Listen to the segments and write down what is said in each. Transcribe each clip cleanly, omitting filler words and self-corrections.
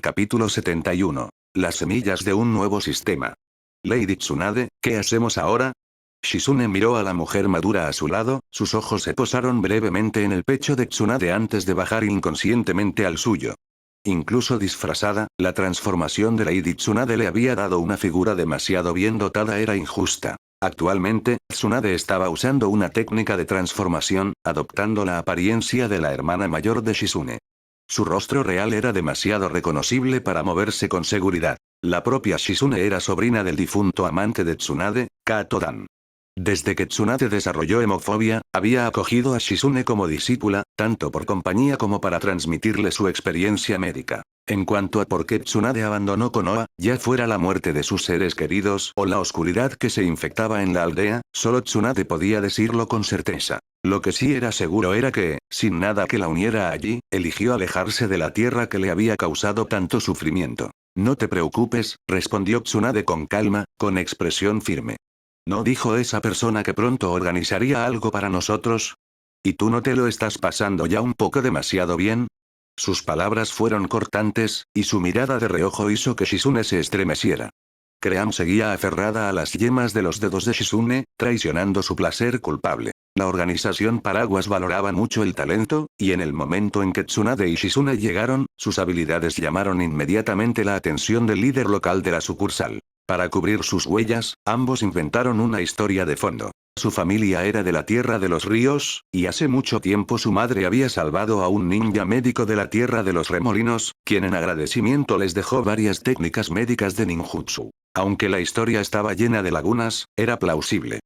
Capítulo 71. Las semillas de un nuevo sistema. Lady Tsunade, ¿qué hacemos ahora? Shizune miró a la mujer madura a su lado, sus ojos se posaron brevemente en el pecho de Tsunade antes de bajar inconscientemente al suyo. Incluso disfrazada, la transformación de Lady Tsunade le había dado una figura demasiado bien dotada, era injusta. Actualmente, Tsunade estaba usando una técnica de transformación, adoptando la apariencia de la hermana mayor de Shizune. Su rostro real era demasiado reconocible para moverse con seguridad. La propia Shizune era sobrina del difunto amante de Tsunade, Kato Dan. Desde que Tsunade desarrolló hemofobia, había acogido a Shizune como discípula, tanto por compañía como para transmitirle su experiencia médica. En cuanto a por qué Tsunade abandonó Konoha, ya fuera la muerte de sus seres queridos o la oscuridad que se infectaba en la aldea, solo Tsunade podía decirlo con certeza. Lo que sí era seguro era que, sin nada que la uniera allí, eligió alejarse de la tierra que le había causado tanto sufrimiento. No te preocupes, respondió Tsunade con calma, con expresión firme. ¿No dijo esa persona que pronto organizaría algo para nosotros? ¿Y tú no te lo estás pasando ya un poco demasiado bien? Sus palabras fueron cortantes, y su mirada de reojo hizo que Shizune se estremeciera. Cream seguía aferrada a las yemas de los dedos de Shizune, traicionando su placer culpable. La organización Paraguas valoraba mucho el talento, y en el momento en que Tsunade y Shizune llegaron, sus habilidades llamaron inmediatamente la atención del líder local de la sucursal. Para cubrir sus huellas, ambos inventaron una historia de fondo. Su familia era de la Tierra de los Ríos, y hace mucho tiempo su madre había salvado a un ninja médico de la Tierra de los Remolinos, quien en agradecimiento les dejó varias técnicas médicas de ninjutsu. Aunque la historia estaba llena de lagunas, era plausible.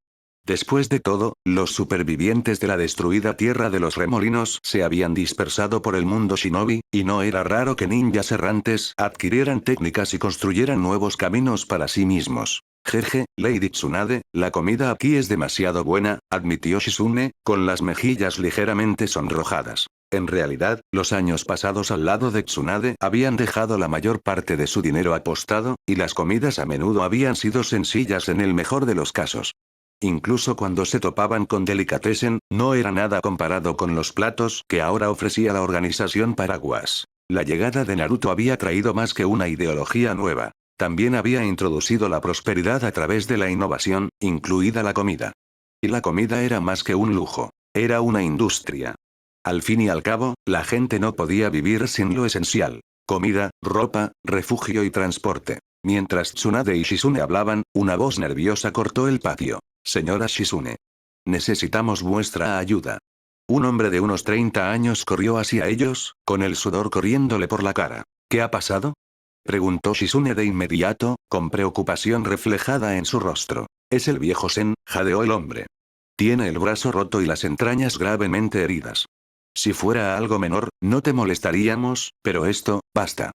Después de todo, los supervivientes de la destruida Tierra de los Remolinos se habían dispersado por el mundo shinobi, y no era raro que ninjas errantes adquirieran técnicas y construyeran nuevos caminos para sí mismos. Jeje, Lady Tsunade, la comida aquí es demasiado buena, admitió Shizune, con las mejillas ligeramente sonrojadas. En realidad, los años pasados al lado de Tsunade habían dejado la mayor parte de su dinero apostado, y las comidas a menudo habían sido sencillas en el mejor de los casos. Incluso cuando se topaban con delicatessen, no era nada comparado con los platos que ahora ofrecía la organización Paraguas. La llegada de Naruto había traído más que una ideología nueva. También había introducido la prosperidad a través de la innovación, incluida la comida. Y la comida era más que un lujo. Era una industria. Al fin y al cabo, la gente no podía vivir sin lo esencial. Comida, ropa, refugio y transporte. Mientras Tsunade y Shizune hablaban, una voz nerviosa cortó el patio. Señora Shizune. Necesitamos vuestra ayuda. Un hombre de unos 30 años corrió hacia ellos, con el sudor corriéndole por la cara. ¿Qué ha pasado? Preguntó Shizune de inmediato, con preocupación reflejada en su rostro. Es el viejo Zen, jadeó el hombre. Tiene el brazo roto y las entrañas gravemente heridas. Si fuera algo menor, no te molestaríamos, pero esto, basta.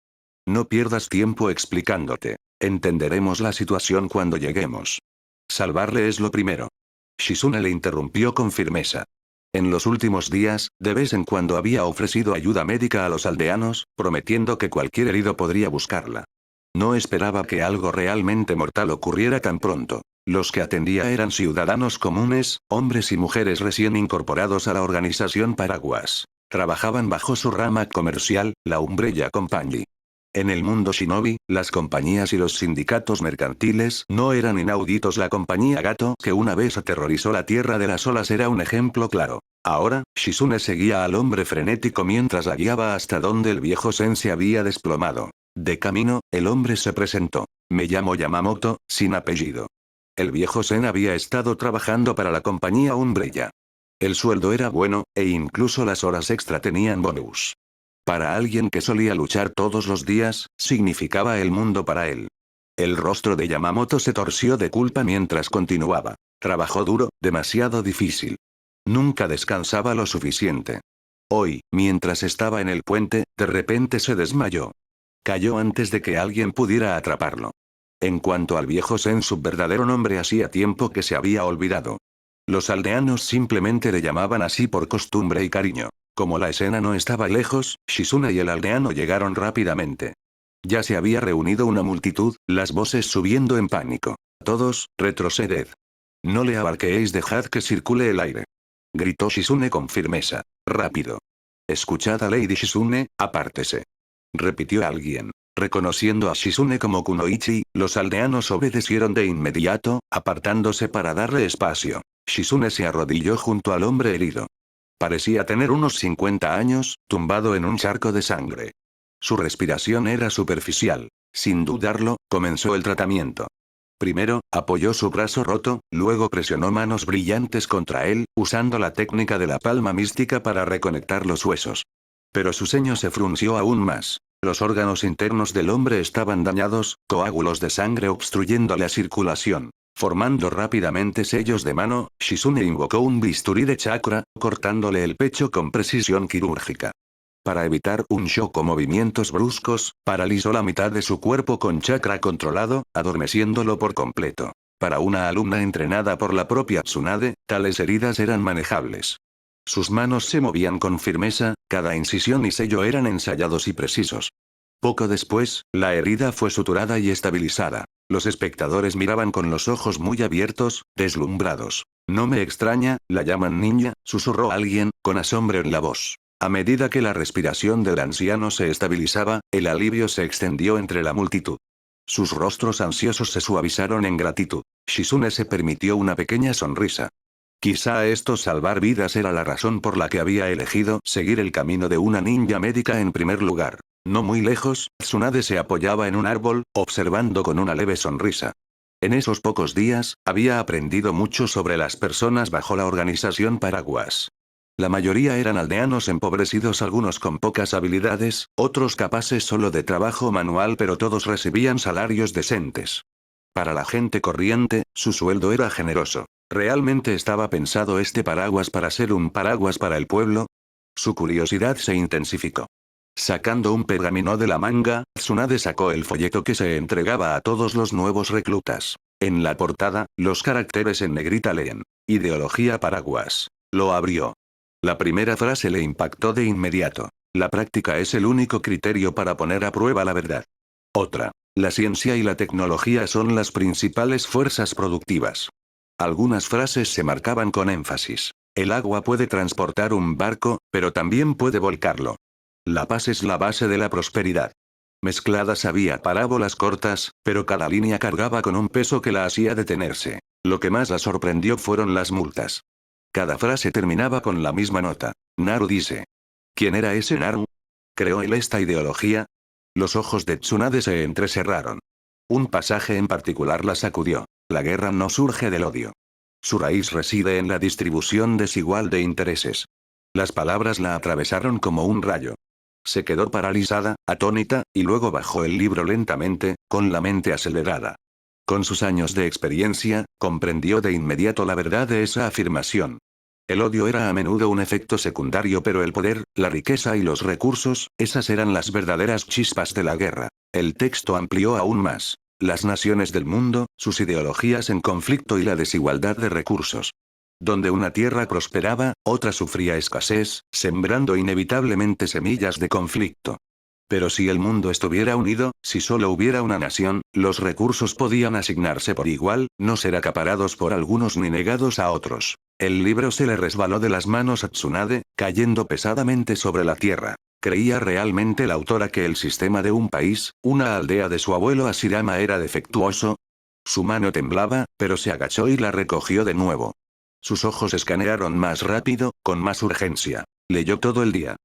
No pierdas tiempo explicándote. Entenderemos la situación cuando lleguemos. Salvarle es lo primero. Shizune le interrumpió con firmeza. En los últimos días, de vez en cuando había ofrecido ayuda médica a los aldeanos, prometiendo que cualquier herido podría buscarla. No esperaba que algo realmente mortal ocurriera tan pronto. Los que atendía eran ciudadanos comunes, hombres y mujeres recién incorporados a la organización Paraguas. Trabajaban bajo su rama comercial, la Umbrella Company. En el mundo shinobi, las compañías y los sindicatos mercantiles no eran inauditos. La compañía Gato, que una vez aterrorizó la Tierra de las Olas, era un ejemplo claro. Ahora, Shizune seguía al hombre frenético mientras la guiaba hasta donde el viejo Zen se había desplomado. De camino, el hombre se presentó. Me llamo Yamamoto, sin apellido. El viejo Zen había estado trabajando para la compañía Umbrella. El sueldo era bueno, e incluso las horas extra tenían bonus. Para alguien que solía luchar todos los días, significaba el mundo para él. El rostro de Yamamoto se torció de culpa mientras continuaba. Trabajó duro, demasiado difícil. Nunca descansaba lo suficiente. Hoy, mientras estaba en el puente, de repente se desmayó. Cayó antes de que alguien pudiera atraparlo. En cuanto al viejo Zen, su verdadero nombre hacía tiempo que se había olvidado. Los aldeanos simplemente le llamaban así por costumbre y cariño. Como la escena no estaba lejos, Shizune y el aldeano llegaron rápidamente. Ya se había reunido una multitud, las voces subiendo en pánico. Todos, retroceded. No le abarquéis, dejad que circule el aire. Gritó Shizune con firmeza. Rápido. Escuchad a Lady Shizune, apártese. Repitió alguien. Reconociendo a Shizune como Kunoichi, los aldeanos obedecieron de inmediato, apartándose para darle espacio. Shizune se arrodilló junto al hombre herido. Parecía tener unos 50 años, tumbado en un charco de sangre. Su respiración era superficial. Sin dudarlo, comenzó el tratamiento. Primero, apoyó su brazo roto, luego presionó manos brillantes contra él, usando la técnica de la palma mística para reconectar los huesos. Pero su ceño se frunció aún más. Los órganos internos del hombre estaban dañados, coágulos de sangre obstruyendo la circulación. Formando rápidamente sellos de mano, Shizune invocó un bisturí de chakra, cortándole el pecho con precisión quirúrgica. Para evitar un shock o movimientos bruscos, paralizó la mitad de su cuerpo con chakra controlado, adormeciéndolo por completo. Para una alumna entrenada por la propia Tsunade, tales heridas eran manejables. Sus manos se movían con firmeza, cada incisión y sello eran ensayados y precisos. Poco después, la herida fue suturada y estabilizada. Los espectadores miraban con los ojos muy abiertos, deslumbrados. No me extraña, la llaman niña, susurró alguien, con asombro en la voz. A medida que la respiración del anciano se estabilizaba, el alivio se extendió entre la multitud. Sus rostros ansiosos se suavizaron en gratitud. Shizune se permitió una pequeña sonrisa. Quizá esto salvar vidas era la razón por la que había elegido seguir el camino de una ninja médica en primer lugar. No muy lejos, Tsunade se apoyaba en un árbol, observando con una leve sonrisa. En esos pocos días, había aprendido mucho sobre las personas bajo la organización Paraguas. La mayoría eran aldeanos empobrecidos, algunos con pocas habilidades, otros capaces solo de trabajo manual, pero todos recibían salarios decentes. Para la gente corriente, su sueldo era generoso. ¿Realmente estaba pensado este paraguas para ser un paraguas para el pueblo? Su curiosidad se intensificó. Sacando un pergamino de la manga, Tsunade sacó el folleto que se entregaba a todos los nuevos reclutas. En la portada, los caracteres en negrita leen: Ideología Paraguas. Lo abrió. La primera frase le impactó de inmediato. La práctica es el único criterio para poner a prueba la verdad. Otra. La ciencia y la tecnología son las principales fuerzas productivas. Algunas frases se marcaban con énfasis. El agua puede transportar un barco, pero también puede volcarlo. La paz es la base de la prosperidad. Mezcladas había parábolas cortas, pero cada línea cargaba con un peso que la hacía detenerse. Lo que más la sorprendió fueron las multas. Cada frase terminaba con la misma nota. Naru dice. ¿Quién era ese Naru? ¿Creó él esta ideología? Los ojos de Tsunade se entrecerraron. Un pasaje en particular la sacudió. La guerra no surge del odio. Su raíz reside en la distribución desigual de intereses. Las palabras la atravesaron como un rayo. Se quedó paralizada, atónita, y luego bajó el libro lentamente, con la mente acelerada. Con sus años de experiencia, comprendió de inmediato la verdad de esa afirmación. El odio era a menudo un efecto secundario, pero el poder, la riqueza y los recursos, esas eran las verdaderas chispas de la guerra. El texto amplió aún más. Las naciones del mundo, sus ideologías en conflicto y la desigualdad de recursos. Donde una tierra prosperaba, otra sufría escasez, sembrando inevitablemente semillas de conflicto. Pero si el mundo estuviera unido, si solo hubiera una nación, los recursos podían asignarse por igual, no ser acaparados por algunos ni negados a otros. El libro se le resbaló de las manos a Tsunade, cayendo pesadamente sobre la tierra. ¿Creía realmente la autora que el sistema de un país, una aldea de su abuelo Hashirama era defectuoso? Su mano temblaba, pero se agachó y la recogió de nuevo. Sus ojos escanearon más rápido, con más urgencia. Leyó todo el día.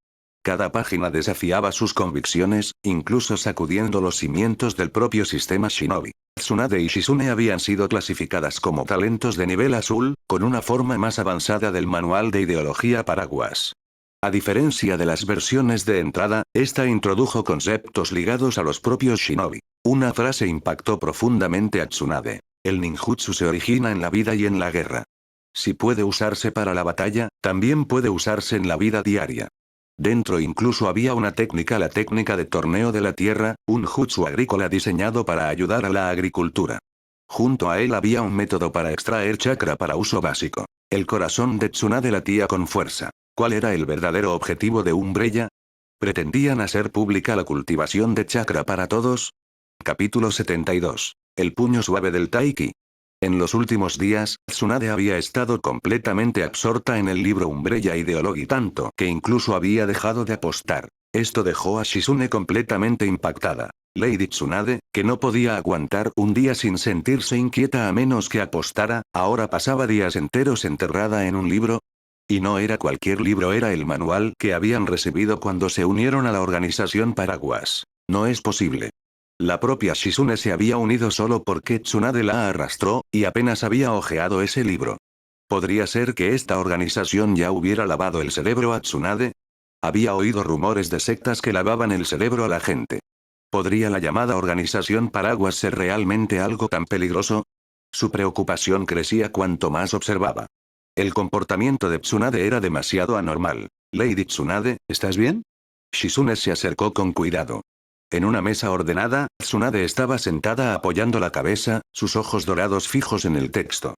Cada página desafiaba sus convicciones, incluso sacudiendo los cimientos del propio sistema Shinobi. Tsunade y Shizune habían sido clasificadas como talentos de nivel azul, con una forma más avanzada del manual de ideología Paraguas. A diferencia de las versiones de entrada, esta introdujo conceptos ligados a los propios Shinobi. Una frase impactó profundamente a Tsunade. El ninjutsu se origina en la vida y en la guerra. Si puede usarse para la batalla, también puede usarse en la vida diaria. Dentro incluso había una técnica, la técnica de torneo de la tierra, un jutsu agrícola diseñado para ayudar a la agricultura. Junto a él había un método para extraer chakra para uso básico. El corazón de Tsunade latía con fuerza. ¿Cuál era el verdadero objetivo de Umbrella? ¿Pretendían hacer pública la cultivación de chakra para todos? Capítulo 72. El puño suave del Taiki. En los últimos días, Tsunade había estado completamente absorta en el libro Umbrella Ideology tanto que incluso había dejado de apostar. Esto dejó a Shizune completamente impactada. Lady Tsunade, que no podía aguantar un día sin sentirse inquieta a menos que apostara, ahora pasaba días enteros enterrada en un libro. Y no era cualquier libro, era el manual que habían recibido cuando se unieron a la organización Paraguas. No es posible. La propia Shizune se había unido solo porque Tsunade la arrastró, y apenas había hojeado ese libro. ¿Podría ser que esta organización ya hubiera lavado el cerebro a Tsunade? Había oído rumores de sectas que lavaban el cerebro a la gente. ¿Podría la llamada organización Paraguas ser realmente algo tan peligroso? Su preocupación crecía cuanto más observaba. El comportamiento de Tsunade era demasiado anormal. Lady Tsunade, ¿estás bien? Shizune se acercó con cuidado. En una mesa ordenada, Tsunade estaba sentada apoyando la cabeza, sus ojos dorados fijos en el texto.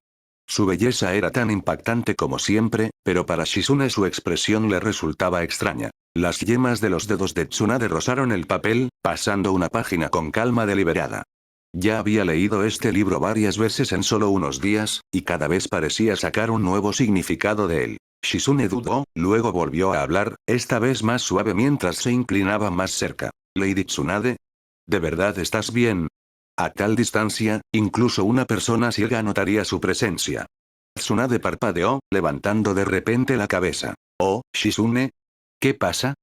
Su belleza era tan impactante como siempre, pero para Shizune su expresión le resultaba extraña. Las yemas de los dedos de Tsunade rozaron el papel, pasando una página con calma deliberada. Ya había leído este libro varias veces en solo unos días, y cada vez parecía sacar un nuevo significado de él. Shizune dudó, luego volvió a hablar, esta vez más suave mientras se inclinaba más cerca. Lady Tsunade, ¿de verdad estás bien? A tal distancia, incluso una persona ciega notaría su presencia. Tsunade parpadeó, levantando de repente la cabeza. Oh, Shizune. ¿Qué pasa?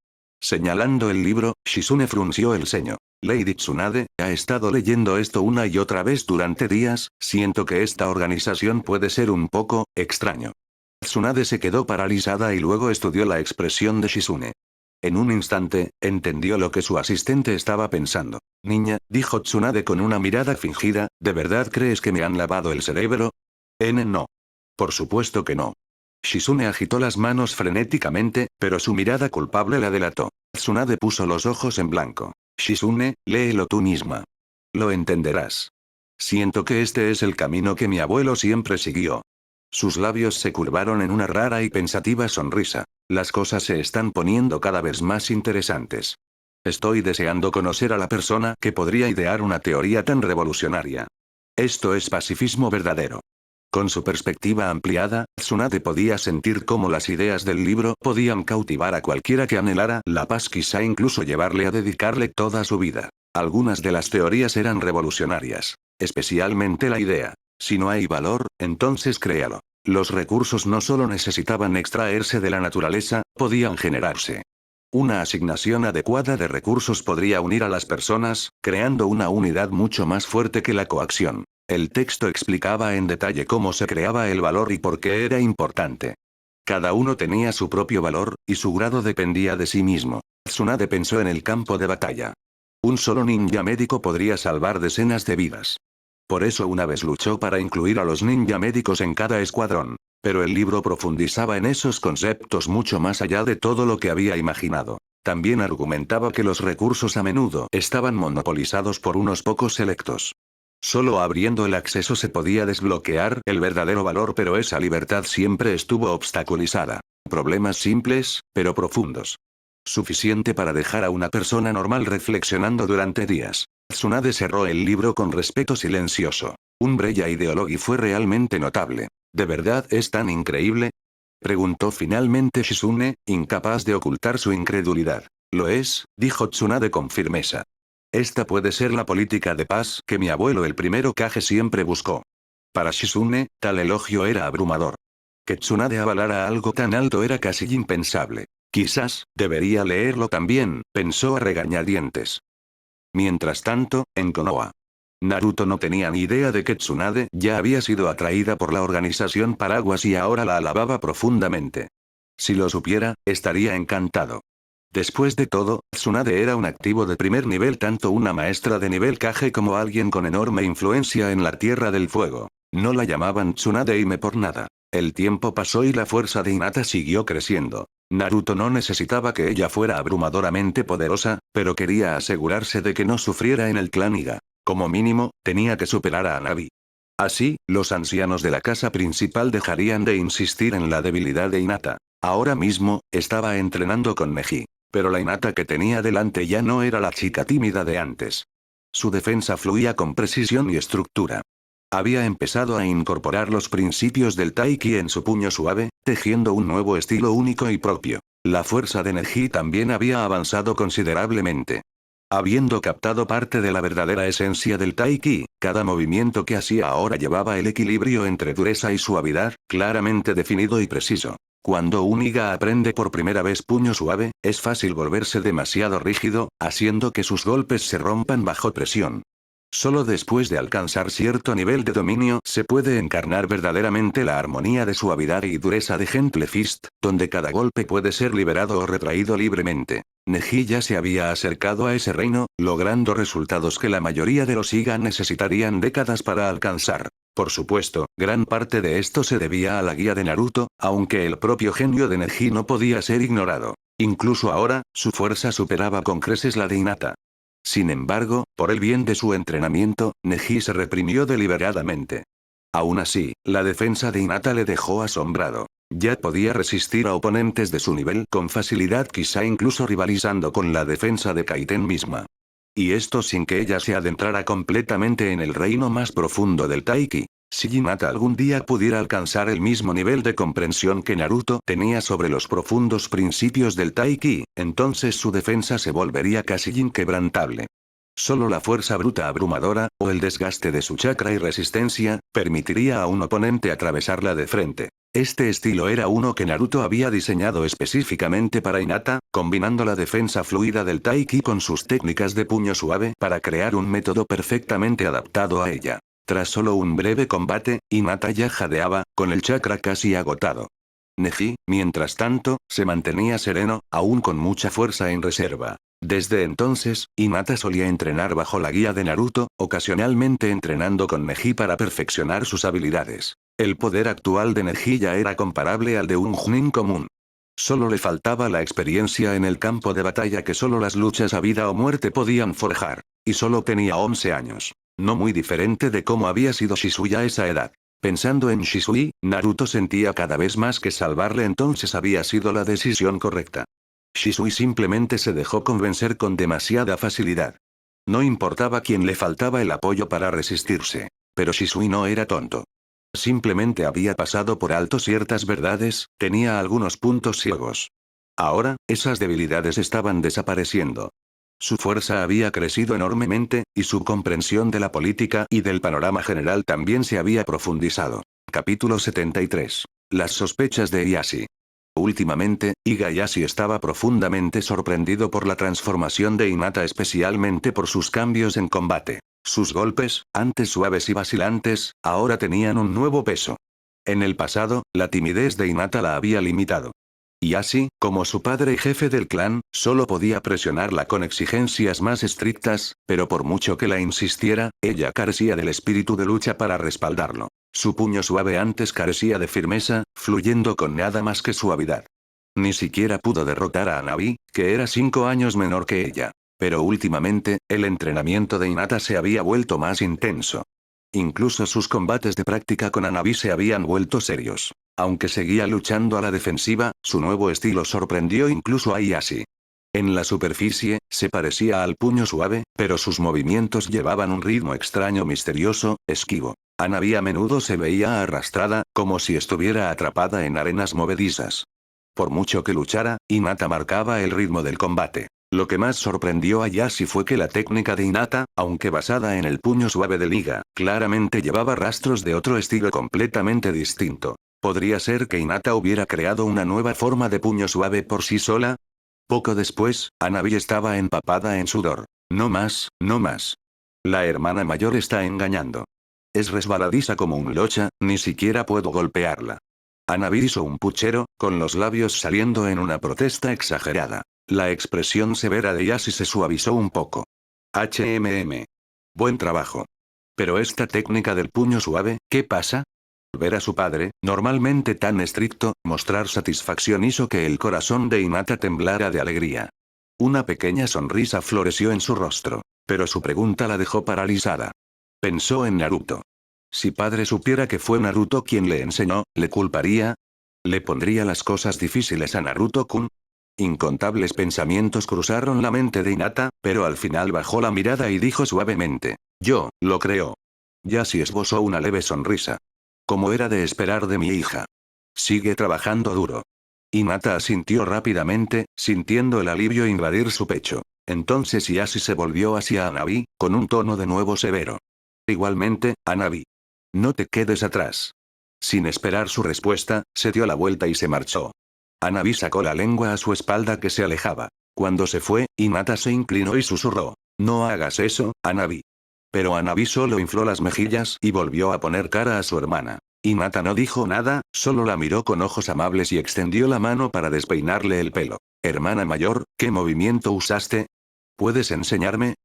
Señalando el libro, Shizune frunció el ceño. Lady Tsunade, ha estado leyendo esto una y otra vez durante días, siento que esta organización puede ser un poco extraño. Tsunade se quedó paralizada y luego estudió la expresión de Shizune. En un instante, entendió lo que su asistente estaba pensando. Niña, dijo Tsunade con una mirada fingida, ¿de verdad crees que me han lavado el cerebro? No. Por supuesto que no. Shizune agitó las manos frenéticamente, pero su mirada culpable la delató. Tsunade puso los ojos en blanco. Shizune, léelo tú misma. Lo entenderás. Siento que este es el camino que mi abuelo siempre siguió. Sus labios se curvaron en una rara y pensativa sonrisa. Las cosas se están poniendo cada vez más interesantes. Estoy deseando conocer a la persona que podría idear una teoría tan revolucionaria. Esto es pacifismo verdadero. Con su perspectiva ampliada, Tsunade podía sentir cómo las ideas del libro podían cautivar a cualquiera que anhelara la paz, quizá incluso llevarle a dedicarle toda su vida. Algunas de las teorías eran revolucionarias. Especialmente la idea. Si no hay valor, entonces créalo. Los recursos no solo necesitaban extraerse de la naturaleza, podían generarse. Una asignación adecuada de recursos podría unir a las personas, creando una unidad mucho más fuerte que la coacción. El texto explicaba en detalle cómo se creaba el valor y por qué era importante. Cada uno tenía su propio valor, y su grado dependía de sí mismo. Tsunade pensó en el campo de batalla. Un solo ninja médico podría salvar decenas de vidas. Por eso una vez luchó para incluir a los ninja médicos en cada escuadrón. Pero el libro profundizaba en esos conceptos mucho más allá de todo lo que había imaginado. También argumentaba que los recursos a menudo estaban monopolizados por unos pocos selectos. Solo abriendo el acceso se podía desbloquear el verdadero valor, pero esa libertad siempre estuvo obstaculizada. Problemas simples, pero profundos. Suficiente para dejar a una persona normal reflexionando durante días. Tsunade cerró el libro con respeto silencioso. Umbrella Ideology fue realmente notable. ¿De verdad es tan increíble? Preguntó finalmente Shizune, incapaz de ocultar su incredulidad. Lo es, dijo Tsunade con firmeza. Esta puede ser la política de paz que mi abuelo el primero Kage siempre buscó. Para Shizune, tal elogio era abrumador. Que Tsunade avalara algo tan alto era casi impensable. Quizás, debería leerlo también, pensó a regañadientes. Mientras tanto, en Konoha. Naruto no tenía ni idea de que Tsunade ya había sido atraída por la organización Paraguas y ahora la alababa profundamente. Si lo supiera, estaría encantado. Después de todo, Tsunade era un activo de primer nivel, tanto una maestra de nivel Kage como alguien con enorme influencia en la Tierra del Fuego. No la llamaban Tsunade Hime por nada. El tiempo pasó y la fuerza de Hinata siguió creciendo. Naruto no necesitaba que ella fuera abrumadoramente poderosa, pero quería asegurarse de que no sufriera en el clan Iga. Como mínimo, tenía que superar a Hanabi. Así, los ancianos de la casa principal dejarían de insistir en la debilidad de Hinata. Ahora mismo, estaba entrenando con Neji. Pero la Hinata que tenía delante ya no era la chica tímida de antes. Su defensa fluía con precisión y estructura. Había empezado a incorporar los principios del Taiki en su puño suave, tejiendo un nuevo estilo único y propio. La fuerza de Neji también había avanzado considerablemente. Habiendo captado parte de la verdadera esencia del Taiki, cada movimiento que hacía ahora llevaba el equilibrio entre dureza y suavidad, claramente definido y preciso. Cuando un Iga aprende por primera vez puño suave, es fácil volverse demasiado rígido, haciendo que sus golpes se rompan bajo presión. Solo después de alcanzar cierto nivel de dominio se puede encarnar verdaderamente la armonía de suavidad y dureza de Gentle Fist, donde cada golpe puede ser liberado o retraído libremente. Neji ya se había acercado a ese reino, logrando resultados que la mayoría de los Iga necesitarían décadas para alcanzar. Por supuesto, gran parte de esto se debía a la guía de Naruto, aunque el propio genio de Neji no podía ser ignorado. Incluso ahora, su fuerza superaba con creces la de Hinata. Sin embargo, por el bien de su entrenamiento, Neji se reprimió deliberadamente. Aún así, la defensa de Hinata le dejó asombrado. Ya podía resistir a oponentes de su nivel con facilidad, quizá incluso rivalizando con la defensa de Kaiten misma. Y esto sin que ella se adentrara completamente en el reino más profundo del Taiki. Si Hinata algún día pudiera alcanzar el mismo nivel de comprensión que Naruto tenía sobre los profundos principios del Taiki, entonces su defensa se volvería casi inquebrantable. Solo la fuerza bruta abrumadora, o el desgaste de su chakra y resistencia, permitiría a un oponente atravesarla de frente. Este estilo era uno que Naruto había diseñado específicamente para Hinata, combinando la defensa fluida del Taiki con sus técnicas de puño suave para crear un método perfectamente adaptado a ella. Tras solo un breve combate, Hinata ya jadeaba, con el chakra casi agotado. Neji, mientras tanto, se mantenía sereno, aún con mucha fuerza en reserva. Desde entonces, Hinata solía entrenar bajo la guía de Naruto, ocasionalmente entrenando con Neji para perfeccionar sus habilidades. El poder actual de Neji ya era comparable al de un Chunin común. Solo le faltaba la experiencia en el campo de batalla que solo las luchas a vida o muerte podían forjar. Y solo tenía 11 años. No muy diferente de cómo había sido Shisui a esa edad. Pensando en Shisui, Naruto sentía cada vez más que salvarle entonces había sido la decisión correcta. Shisui simplemente se dejó convencer con demasiada facilidad. No importaba quién le faltaba el apoyo para resistirse. Pero Shisui no era tonto. Simplemente había pasado por alto ciertas verdades, tenía algunos puntos ciegos. Ahora, esas debilidades estaban desapareciendo. Su fuerza había crecido enormemente, y su comprensión de la política y del panorama general también se había profundizado. Capítulo 73. Las sospechas de Ieyasu. Últimamente, Ieyasu estaba profundamente sorprendido por la transformación de Hinata, especialmente por sus cambios en combate. Sus golpes, antes suaves y vacilantes, ahora tenían un nuevo peso. En el pasado, la timidez de Hinata la había limitado. Ieyasu, como su padre y jefe del clan, solo podía presionarla con exigencias más estrictas, pero por mucho que la insistiera, ella carecía del espíritu de lucha para respaldarlo. Su puño suave antes carecía de firmeza, fluyendo con nada más que suavidad. Ni siquiera pudo derrotar a Hanabi, que era 5 años menor que ella. Pero últimamente, el entrenamiento de Hinata se había vuelto más intenso. Incluso sus combates de práctica con Hanabi se habían vuelto serios. Aunque seguía luchando a la defensiva, su nuevo estilo sorprendió incluso a Ieyasu. En la superficie, se parecía al puño suave, pero sus movimientos llevaban un ritmo extraño, misterioso, esquivo. Hanabi a menudo se veía arrastrada, como si estuviera atrapada en arenas movedizas. Por mucho que luchara, Hinata marcaba el ritmo del combate. Lo que más sorprendió a Ieyasu fue que la técnica de Hinata, aunque basada en el puño suave de Liga, claramente llevaba rastros de otro estilo completamente distinto. ¿Podría ser que Hinata hubiera creado una nueva forma de puño suave por sí sola? Poco después, Hanabi estaba empapada en sudor. No más, no más. La hermana mayor está engañando. Es resbaladiza como un locha, ni siquiera puedo golpearla. Hanabi hizo un puchero, con los labios saliendo en una protesta exagerada. La expresión severa de Ieyasu se suavizó un poco. Buen trabajo. Pero esta técnica del puño suave, ¿qué pasa? Ver a su padre, normalmente tan estricto, mostrar satisfacción hizo que el corazón de Hinata temblara de alegría. Una pequeña sonrisa floreció en su rostro. Pero su pregunta la dejó paralizada. Pensó en Naruto. Si padre supiera que fue Naruto quien le enseñó, ¿le culparía? ¿Le pondría las cosas difíciles a Naruto-kun? Incontables pensamientos cruzaron la mente de Hinata, pero al final bajó la mirada y dijo suavemente. Yo, lo creo. Ieyasu esbozó una leve sonrisa. Como era de esperar de mi hija. Sigue trabajando duro. Hinata asintió rápidamente, sintiendo el alivio invadir su pecho. Entonces Yashi se volvió hacia Hanabi, con un tono de nuevo severo. Igualmente, Hanabi. No te quedes atrás. Sin esperar su respuesta, se dio la vuelta y se marchó. Hanabi sacó la lengua a su espalda que se alejaba. Cuando se fue, Hinata se inclinó y susurró. No hagas eso, Hanabi. Pero Hanabi solo infló las mejillas y volvió a poner cara a su hermana. Hinata no dijo nada, solo la miró con ojos amables y extendió la mano para despeinarle el pelo. Hermana mayor, ¿qué movimiento usaste? ¿Puedes enseñarme?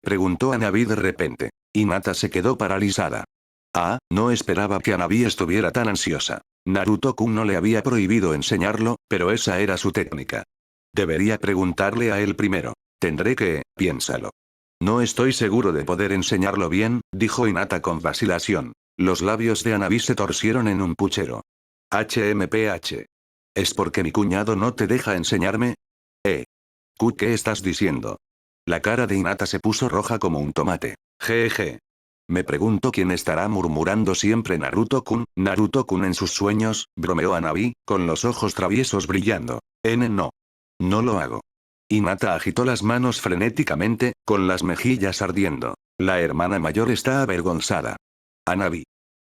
Preguntó Hanabi de repente. Hinata se quedó paralizada. Ah, no esperaba que Hanabi estuviera tan ansiosa. Naruto-kun no le había prohibido enseñarlo, pero esa era su técnica. Debería preguntarle a él primero. Tendré que, piénsalo. No estoy seguro de poder enseñarlo bien, dijo Hinata con vacilación. Los labios de Hanabi se torcieron en un puchero. HMPH. ¿Es porque mi cuñado no te deja enseñarme? ¿Qué estás diciendo? La cara de Hinata se puso roja como un tomate. Jeje. Me pregunto quién estará murmurando siempre Naruto-kun en sus sueños, bromeó Hanabi, con los ojos traviesos brillando. No. No lo hago. Hinata agitó las manos frenéticamente, con las mejillas ardiendo. La hermana mayor está avergonzada. Hanabi.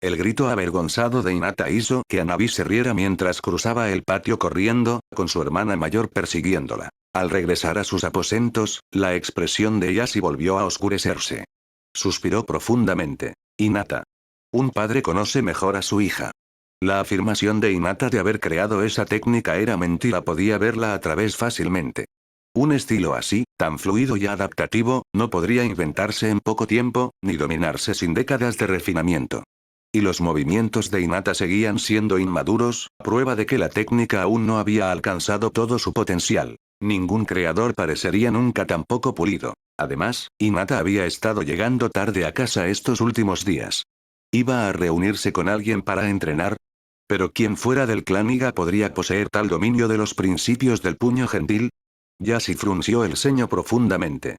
El grito avergonzado de Hinata hizo que Hanabi se riera mientras cruzaba el patio corriendo, con su hermana mayor persiguiéndola. Al regresar a sus aposentos, la expresión de Yashi volvió a oscurecerse. Suspiró profundamente. Hinata. Un padre conoce mejor a su hija. La afirmación de Hinata de haber creado esa técnica era mentira, podía verla a través fácilmente. Un estilo así, tan fluido y adaptativo, no podría inventarse en poco tiempo, ni dominarse sin décadas de refinamiento. Y los movimientos de Hinata seguían siendo inmaduros, prueba de que la técnica aún no había alcanzado todo su potencial. Ningún creador parecería nunca tan poco pulido. Además, Hinata había estado llegando tarde a casa estos últimos días. ¿Iba a reunirse con alguien para entrenar? Pero ¿quién fuera del clan Iga podría poseer tal dominio de los principios del puño gentil? Yashi frunció el ceño profundamente.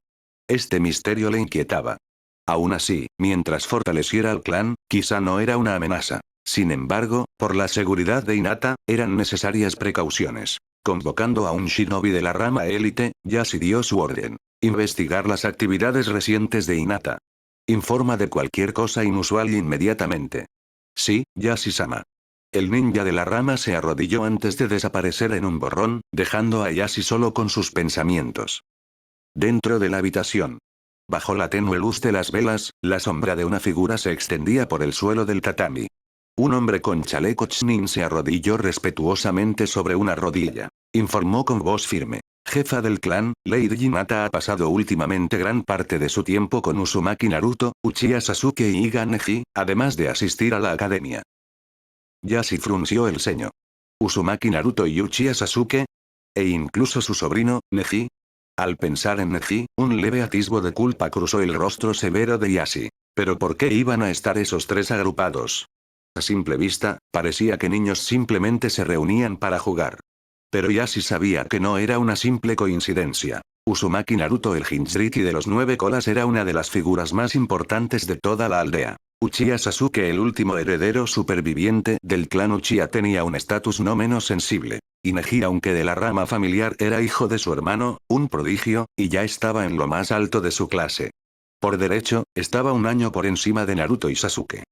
Este misterio le inquietaba. Aún así, mientras fortaleciera al clan, quizá no era una amenaza. Sin embargo, por la seguridad de Hinata, eran necesarias precauciones. Convocando a un shinobi de la rama élite, Yashi dio su orden. Investigar las actividades recientes de Hinata. Informa de cualquier cosa inusual inmediatamente. Sí, Yashi-sama. El ninja de la rama se arrodilló antes de desaparecer en un borrón, dejando a Yashi solo con sus pensamientos. Dentro de la habitación. Bajo la tenue luz de las velas, la sombra de una figura se extendía por el suelo del tatami. Un hombre con chaleco Chunin se arrodilló respetuosamente sobre una rodilla. Informó con voz firme. Jefa del clan, Lady Hinata ha pasado últimamente gran parte de su tiempo con Uzumaki Naruto, Uchiha Sasuke y Iga Neji, además de asistir a la academia. Yashi frunció el ceño. ¿Uzumaki Naruto y Uchiha Sasuke? ¿E incluso su sobrino, Neji? Al pensar en Neji, un leve atisbo de culpa cruzó el rostro severo de Yashi. ¿Pero por qué iban a estar esos tres agrupados? A simple vista, parecía que niños simplemente se reunían para jugar. Pero Yashi sabía que no era una simple coincidencia. Uzumaki Naruto, el Jinchuriki de los 9 colas, era una de las figuras más importantes de toda la aldea. Uchiha Sasuke, el último heredero superviviente del clan Uchiha, tenía un estatus no menos sensible. Y Neji, aunque de la rama familiar, era hijo de su hermano, un prodigio, y ya estaba en lo más alto de su clase. Por derecho, estaba un año por encima de Naruto y Sasuke.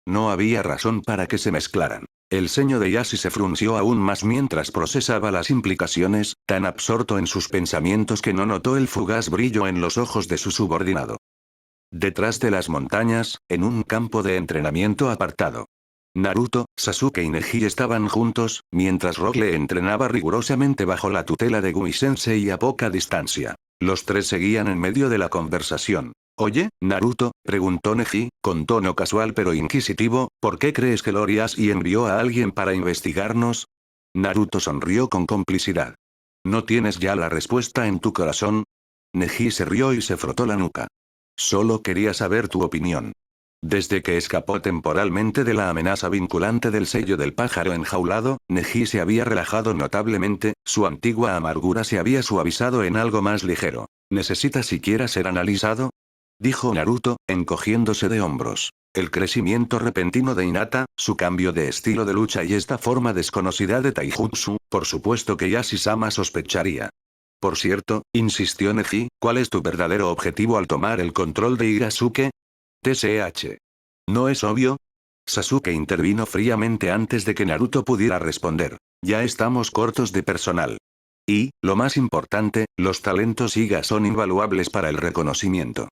No había razón para que se mezclaran. El ceño de Yashi se frunció aún más mientras procesaba las implicaciones, tan absorto en sus pensamientos que no notó el fugaz brillo en los ojos de su subordinado. Detrás de las montañas, en un campo de entrenamiento apartado. Naruto, Sasuke y Neji estaban juntos, mientras Rock le entrenaba rigurosamente bajo la tutela de Gumi-sensei a poca distancia. Los tres seguían en medio de la conversación. Oye, Naruto, preguntó Neji, con tono casual pero inquisitivo, ¿por qué crees que Lord Yashi envió a alguien para investigarnos? Naruto sonrió con complicidad. ¿No tienes ya la respuesta en tu corazón? Neji se rió y se frotó la nuca. Solo quería saber tu opinión. Desde que escapó temporalmente de la amenaza vinculante del sello del pájaro enjaulado, Neji se había relajado notablemente, su antigua amargura se había suavizado en algo más ligero. ¿Necesita siquiera ser analizado? Dijo Naruto, encogiéndose de hombros. El crecimiento repentino de Hinata, su cambio de estilo de lucha y esta forma desconocida de Taijutsu, por supuesto que Yashi-sama sospecharía. Por cierto, insistió Neji, ¿cuál es tu verdadero objetivo al tomar el control de Inosuke? TSH. ¿No es obvio? Sasuke intervino fríamente antes de que Naruto pudiera responder. Ya estamos cortos de personal. Y, lo más importante, los talentos Iga son invaluables para el reconocimiento.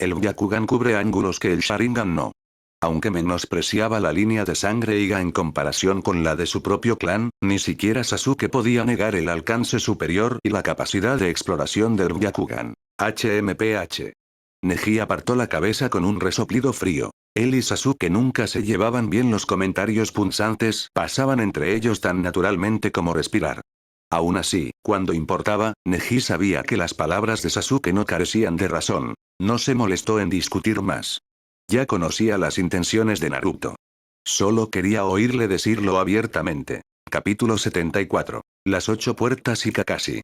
El Byakugan cubre ángulos que el Sharingan no. Aunque menospreciaba la línea de sangre Iga en comparación con la de su propio clan, ni siquiera Sasuke podía negar el alcance superior y la capacidad de exploración del Byakugan. HMPH. Neji apartó la cabeza con un resoplido frío. Él y Sasuke nunca se llevaban bien, los comentarios punzantes pasaban entre ellos tan naturalmente como respirar. Aún así, cuando importaba, Neji sabía que las palabras de Sasuke no carecían de razón. No se molestó en discutir más. Ya conocía las intenciones de Naruto. Solo quería oírle decirlo abiertamente. Capítulo 74. Las 8 puertas y Kakashi.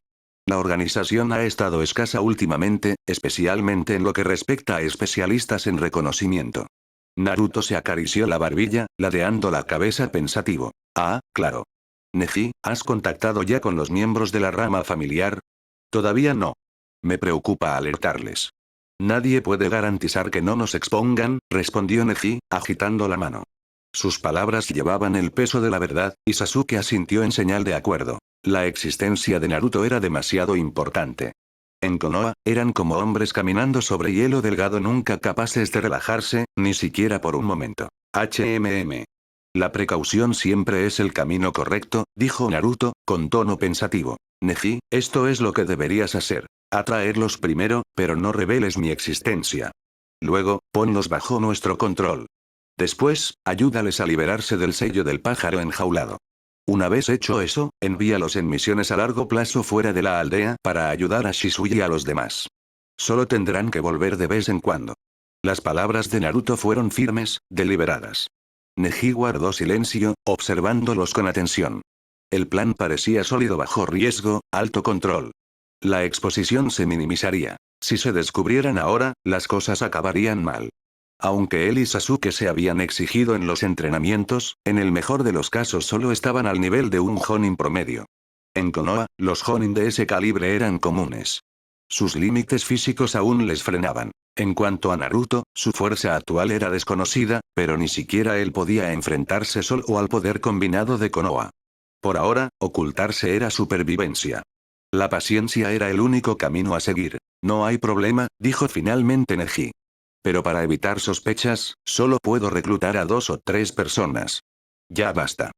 La organización ha estado escasa últimamente, especialmente en lo que respecta a especialistas en reconocimiento. Naruto se acarició la barbilla, ladeando la cabeza pensativo. Ah, claro. Neji, ¿has contactado ya con los miembros de la rama familiar? Todavía no. Me preocupa alertarles. Nadie puede garantizar que no nos expongan, respondió Neji, agitando la mano. Sus palabras llevaban el peso de la verdad, y Sasuke asintió en señal de acuerdo. La existencia de Naruto era demasiado importante. En Konoha, eran como hombres caminando sobre hielo delgado, nunca capaces de relajarse, ni siquiera por un momento. HMM. La precaución siempre es el camino correcto, dijo Naruto, con tono pensativo. Neji, esto es lo que deberías hacer. Atraerlos primero, pero no reveles mi existencia. Luego, ponlos bajo nuestro control. Después, ayúdales a liberarse del sello del pájaro enjaulado. Una vez hecho eso, envíalos en misiones a largo plazo fuera de la aldea para ayudar a Shisui y a los demás. Solo tendrán que volver de vez en cuando. Las palabras de Naruto fueron firmes, deliberadas. Neji guardó silencio, observándolos con atención. El plan parecía sólido bajo riesgo, alto control. La exposición se minimizaría. Si se descubrieran ahora, las cosas acabarían mal. Aunque él y Sasuke se habían exigido en los entrenamientos, en el mejor de los casos solo estaban al nivel de un Jonin promedio. En Konoha, los Jonin de ese calibre eran comunes. Sus límites físicos aún les frenaban. En cuanto a Naruto, su fuerza actual era desconocida, pero ni siquiera él podía enfrentarse solo al poder combinado de Konoha. Por ahora, ocultarse era supervivencia. La paciencia era el único camino a seguir. No hay problema, dijo finalmente Neji. Pero para evitar sospechas, solo puedo reclutar a 2 o 3 personas. Ya basta.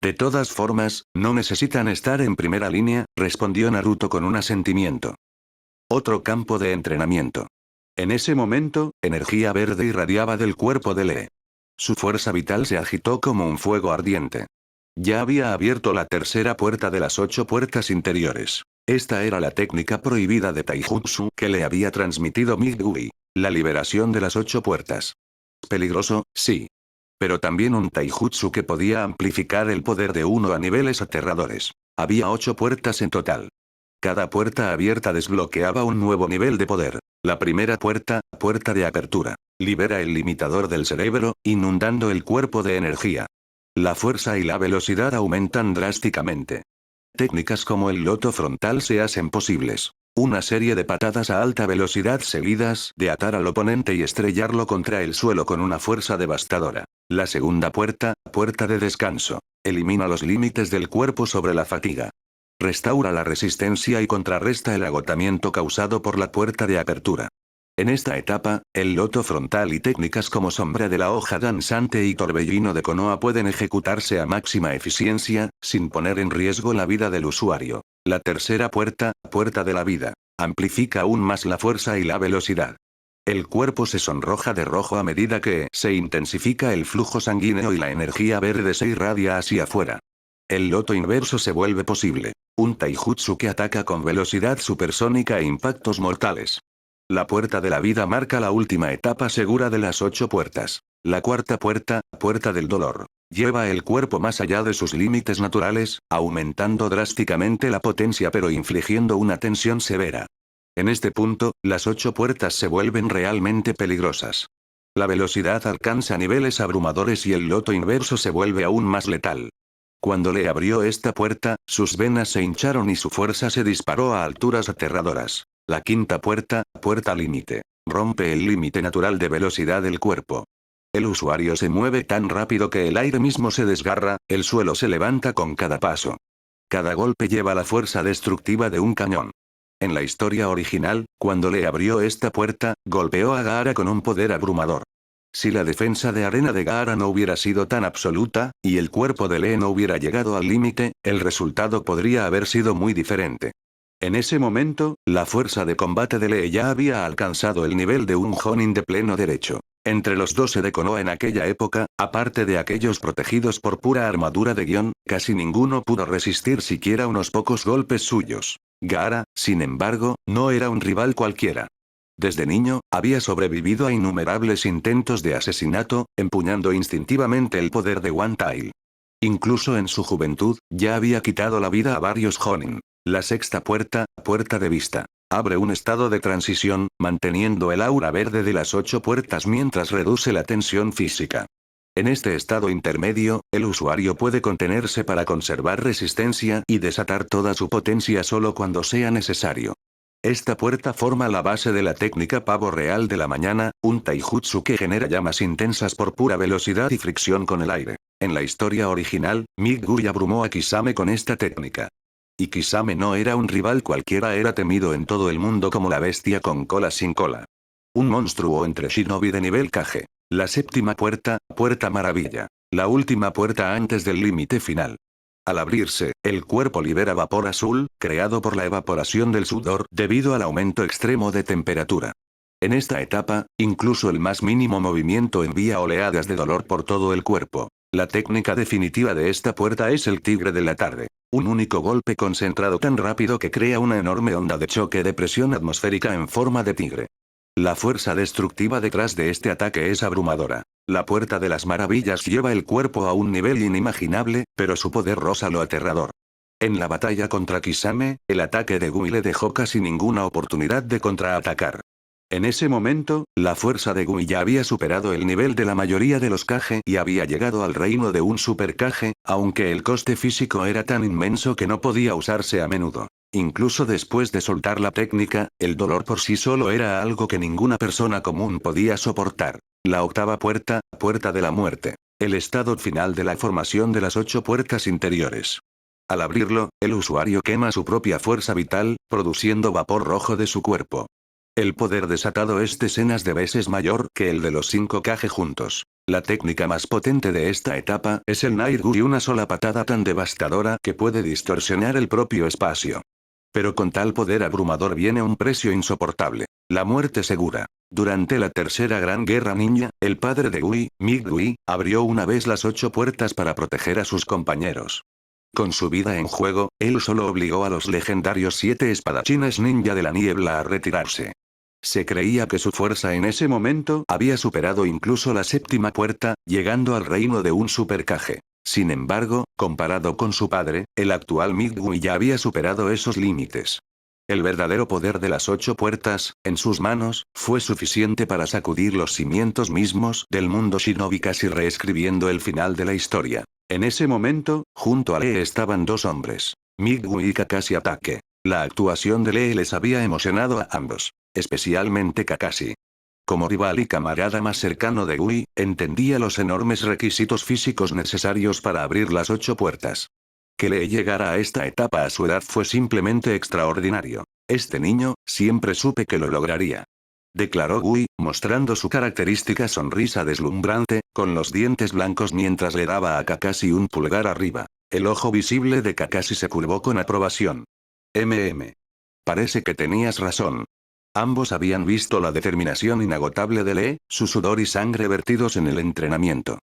De todas formas, no necesitan estar en primera línea, respondió Naruto con un asentimiento. Otro campo de entrenamiento. En ese momento, energía verde irradiaba del cuerpo de Lee. Su fuerza vital se agitó como un fuego ardiente. Ya había abierto la tercera puerta de las 8 puertas interiores. Esta era la técnica prohibida de Taijutsu que le había transmitido Midori. La liberación de las 8 puertas. Peligroso, sí. Pero también un taijutsu que podía amplificar el poder de uno a niveles aterradores. Había 8 puertas en total. Cada puerta abierta desbloqueaba un nuevo nivel de poder. La primera puerta, puerta de apertura, libera el limitador del cerebro, inundando el cuerpo de energía. La fuerza y la velocidad aumentan drásticamente. Técnicas como el loto frontal se hacen posibles. Una serie de patadas a alta velocidad seguidas de atar al oponente y estrellarlo contra el suelo con una fuerza devastadora. La segunda puerta, puerta de descanso. Elimina los límites del cuerpo sobre la fatiga. Restaura la resistencia y contrarresta el agotamiento causado por la puerta de apertura. En esta etapa, el loto frontal y técnicas como sombra de la hoja danzante y torbellino de Konoha pueden ejecutarse a máxima eficiencia, sin poner en riesgo la vida del usuario. La tercera puerta, puerta de la vida, amplifica aún más la fuerza y la velocidad. El cuerpo se sonroja de rojo a medida que se intensifica el flujo sanguíneo y la energía verde se irradia hacia afuera. El loto inverso se vuelve posible. Un taijutsu que ataca con velocidad supersónica e impactos mortales. La puerta de la vida marca la última etapa segura de las 8 puertas. La cuarta puerta, puerta del dolor. Lleva el cuerpo más allá de sus límites naturales, aumentando drásticamente la potencia pero infligiendo una tensión severa. En este punto, las 8 puertas se vuelven realmente peligrosas. La velocidad alcanza niveles abrumadores y el loto inverso se vuelve aún más letal. Cuando Lee abrió esta puerta, sus venas se hincharon y su fuerza se disparó a alturas aterradoras. La quinta puerta, puerta límite. Rompe el límite natural de velocidad del cuerpo. El usuario se mueve tan rápido que el aire mismo se desgarra, el suelo se levanta con cada paso. Cada golpe lleva la fuerza destructiva de un cañón. En la historia original, cuando Lee abrió esta puerta, golpeó a Gaara con un poder abrumador. Si la defensa de arena de Gaara no hubiera sido tan absoluta, y el cuerpo de Lee no hubiera llegado al límite, el resultado podría haber sido muy diferente. En ese momento, la fuerza de combate de Lee ya había alcanzado el nivel de un Jonin de pleno derecho. Entre los 12 de Konoha en aquella época, aparte de aquellos protegidos por pura armadura de guión, casi ninguno pudo resistir siquiera unos pocos golpes suyos. Gaara, sin embargo, no era un rival cualquiera. Desde niño, había sobrevivido a innumerables intentos de asesinato, empuñando instintivamente el poder de One Tail. Incluso en su juventud, ya había quitado la vida a varios Jonin. La sexta puerta, puerta de vista. Abre un estado de transición, manteniendo el aura verde de las 8 puertas mientras reduce la tensión física. En este estado intermedio, el usuario puede contenerse para conservar resistencia y desatar toda su potencia solo cuando sea necesario. Esta puerta forma la base de la técnica pavo real de la mañana, un taijutsu que genera llamas intensas por pura velocidad y fricción con el aire. En la historia original, Mick-Guy abrumó a Kisame con esta técnica. Y Kisame no era un rival cualquiera, era temido en todo el mundo como la bestia con cola sin cola. Un monstruo entre shinobi de nivel Kage. La séptima puerta, puerta maravilla. La última puerta antes del límite final. Al abrirse, el cuerpo libera vapor azul, creado por la evaporación del sudor debido al aumento extremo de temperatura. En esta etapa, incluso el más mínimo movimiento envía oleadas de dolor por todo el cuerpo. La técnica definitiva de esta puerta es el tigre de la tarde. Un único golpe concentrado tan rápido que crea una enorme onda de choque de presión atmosférica en forma de tigre. La fuerza destructiva detrás de este ataque es abrumadora. La puerta de las maravillas lleva el cuerpo a un nivel inimaginable, pero su poder roza lo aterrador. En la batalla contra Kisame, el ataque de Gui le dejó casi ninguna oportunidad de contraatacar. En ese momento, la fuerza de Gui ya había superado el nivel de la mayoría de los Kage y había llegado al reino de un Super Kage, aunque el coste físico era tan inmenso que no podía usarse a menudo. Incluso después de soltar la técnica, el dolor por sí solo era algo que ninguna persona común podía soportar. La octava puerta, puerta de la muerte. El estado final de la formación de las 8 puertas interiores. Al abrirlo, el usuario quema su propia fuerza vital, produciendo vapor rojo de su cuerpo. El poder desatado es decenas de veces mayor que el de los 5 Kage juntos. La técnica más potente de esta etapa es el Nairgu, una sola patada tan devastadora que puede distorsionar el propio espacio. Pero con tal poder abrumador viene un precio insoportable. La muerte segura. Durante la tercera gran guerra ninja, el padre de Gui, Mick-Guy, abrió una vez las 8 puertas para proteger a sus compañeros. Con su vida en juego, él solo obligó a los legendarios 7 espadachines ninja de la niebla a retirarse. Se creía que su fuerza en ese momento había superado incluso la séptima puerta, llegando al reino de un Super Kage. Sin embargo, comparado con su padre, el actual Mick-Guy ya había superado esos límites. El verdadero poder de las 8 puertas, en sus manos, fue suficiente para sacudir los cimientos mismos del mundo shinobi, casi reescribiendo el final de la historia. En ese momento, junto a Lee estaban 2 hombres. Mick-Guy y Kakashi Ataque. La actuación de Lee les había emocionado a ambos. Especialmente Kakashi. Como rival y camarada más cercano de Gui, entendía los enormes requisitos físicos necesarios para abrir las 8 puertas. Que Lee llegara a esta etapa a su edad fue simplemente extraordinario. Este niño, siempre supe que lo lograría. Declaró Gui, mostrando su característica sonrisa deslumbrante, con los dientes blancos mientras le daba a Kakashi un pulgar arriba. El ojo visible de Kakashi se curvó con aprobación. Parece que tenías razón. Ambos habían visto la determinación inagotable de Lee, su sudor y sangre vertidos en el entrenamiento.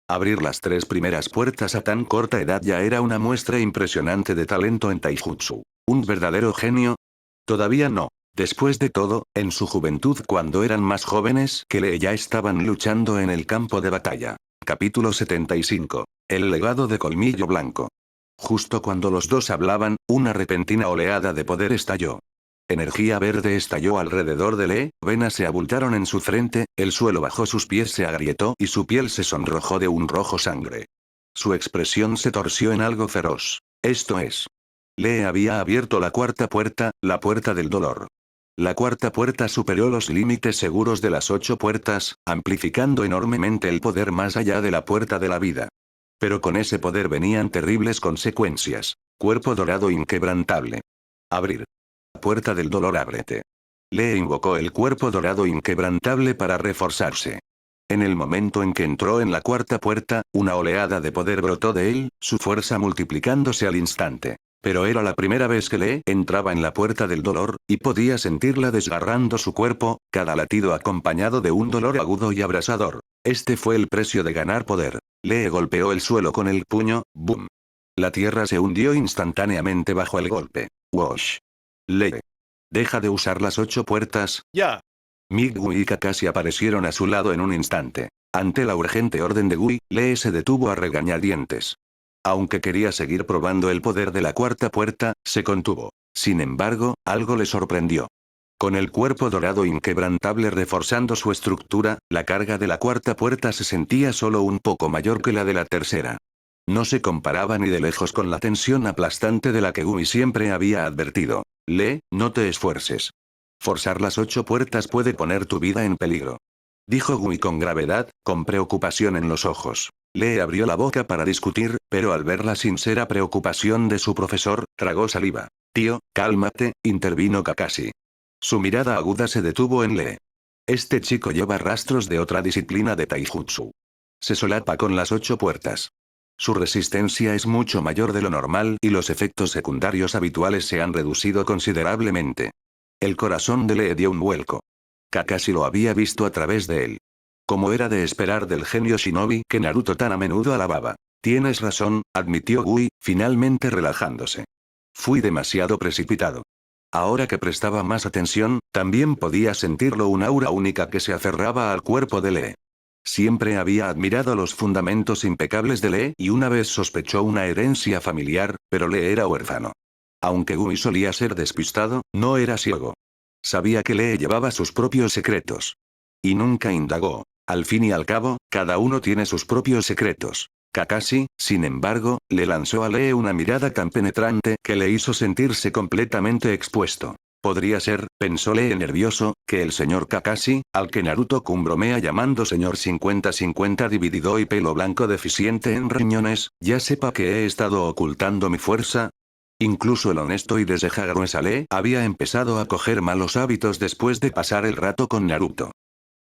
Abrir las 3 primeras puertas a tan corta edad ya era una muestra impresionante de talento en taijutsu. ¿Un verdadero genio? Todavía no. Después de todo, en su juventud, cuando eran más jóvenes que Lee, ya estaban luchando en el campo de batalla. Capítulo 75. El legado de Colmillo Blanco. Justo cuando los dos hablaban, una repentina oleada de poder estalló. Energía verde estalló alrededor de Lee, venas se abultaron en su frente, el suelo bajo sus pies se agrietó y su piel se sonrojó de un rojo sangre. Su expresión se torció en algo feroz. Esto es. Lee había abierto la cuarta puerta, la puerta del dolor. La cuarta puerta superó los límites seguros de las 8 puertas, amplificando enormemente el poder más allá de la puerta de la vida. Pero con ese poder venían terribles consecuencias. Cuerpo dorado inquebrantable. Abrir. La puerta del dolor, ábrete. Lee invocó el cuerpo dorado inquebrantable para reforzarse. En el momento en que entró en la cuarta puerta, una oleada de poder brotó de él, su fuerza multiplicándose al instante. Pero era la primera vez que Lee entraba en la puerta del dolor, y podía sentirla desgarrando su cuerpo, cada latido acompañado de un dolor agudo y abrasador. Este fue el precio de ganar poder. Lee golpeó el suelo con el puño, ¡boom! La tierra se hundió instantáneamente bajo el golpe. ¡Wosh! Lee. Deja de usar las 8 puertas. Ya. Mick Gui y Kakashi aparecieron a su lado en un instante. Ante la urgente orden de Gui, Lee se detuvo a regañadientes. Aunque quería seguir probando el poder de la cuarta puerta, se contuvo. Sin embargo, algo le sorprendió. Con el cuerpo dorado inquebrantable reforzando su estructura, la carga de la cuarta puerta se sentía solo un poco mayor que la de la tercera. No se comparaba ni de lejos con la tensión aplastante de la que Gui siempre había advertido. Lee, no te esfuerces. Forzar las 8 puertas puede poner tu vida en peligro. Dijo Gui con gravedad, con preocupación en los ojos. Lee abrió la boca para discutir, pero al ver la sincera preocupación de su profesor, tragó saliva. Tío, cálmate, intervino Kakashi. Su mirada aguda se detuvo en Lee. Este chico lleva rastros de otra disciplina de taijutsu. Se solapa con las 8 puertas. Su resistencia es mucho mayor de lo normal y los efectos secundarios habituales se han reducido considerablemente. El corazón de Lee dio un vuelco. Kakashi lo había visto a través de él. Como era de esperar del genio shinobi que Naruto tan a menudo alababa. Tienes razón, admitió Gui, finalmente relajándose. Fui demasiado precipitado. Ahora que prestaba más atención, también podía sentirlo, un aura única que se aferraba al cuerpo de Lee. Siempre había admirado los fundamentos impecables de Lee y una vez sospechó una herencia familiar, pero Lee era huérfano. Aunque Gui solía ser despistado, no era ciego. Sabía que Lee llevaba sus propios secretos. Y nunca indagó. Al fin y al cabo, cada uno tiene sus propios secretos. Kakashi, sin embargo, le lanzó a Lee una mirada tan penetrante que le hizo sentirse completamente expuesto. Podría ser, pensó Lee nervioso, que el señor Kakashi, al que Naruto-kun bromea llamando señor 50-50 dividido y pelo blanco deficiente en riñones, ya sepa que he estado ocultando mi fuerza. Incluso el honesto y de ceja gruesa Lee había empezado a coger malos hábitos después de pasar el rato con Naruto.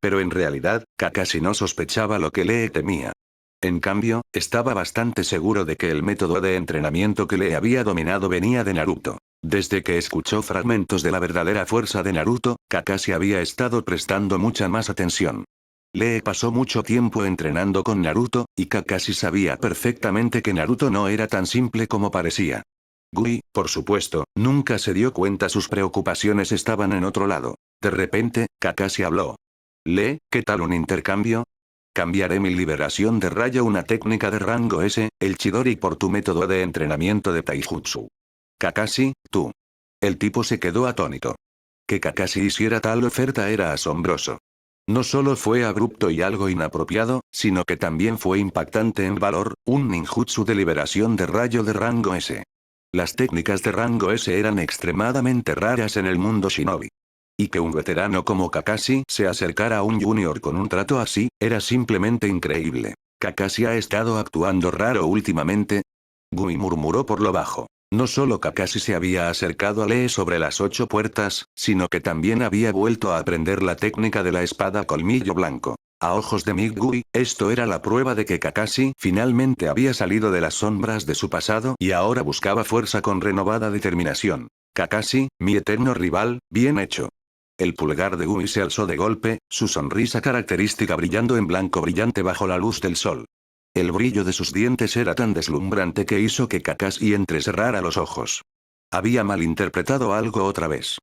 Pero en realidad, Kakashi no sospechaba lo que Lee temía. En cambio, estaba bastante seguro de que el método de entrenamiento que Lee había dominado venía de Naruto. Desde que escuchó fragmentos de la verdadera fuerza de Naruto, Kakashi había estado prestando mucha más atención. Lee pasó mucho tiempo entrenando con Naruto, y Kakashi sabía perfectamente que Naruto no era tan simple como parecía. Gui, por supuesto, nunca se dio cuenta, sus preocupaciones estaban en otro lado. De repente, Kakashi habló. Lee, ¿qué tal un intercambio? Cambiaré mi liberación de rayo, una técnica de rango S, el Chidori, por tu método de entrenamiento de taijutsu. Kakashi, tú. El tipo se quedó atónito. Que Kakashi hiciera tal oferta era asombroso. No solo fue abrupto y algo inapropiado, sino que también fue impactante en valor, un ninjutsu de liberación de rayo de rango S. Las técnicas de rango S eran extremadamente raras en el mundo shinobi. Y que un veterano como Kakashi se acercara a un junior con un trato así, era simplemente increíble. ¿Kakashi ha estado actuando raro últimamente? Gui murmuró por lo bajo. No solo Kakashi se había acercado a Lee sobre las 8 puertas, sino que también había vuelto a aprender la técnica de la espada colmillo blanco. A ojos de Mick Gui, esto era la prueba de que Kakashi finalmente había salido de las sombras de su pasado y ahora buscaba fuerza con renovada determinación. Kakashi, mi eterno rival, bien hecho. El pulgar de Gui se alzó de golpe, su sonrisa característica brillando en blanco brillante bajo la luz del sol. El brillo de sus dientes era tan deslumbrante que hizo que Kakashi entrecerrara los ojos. Había malinterpretado algo otra vez.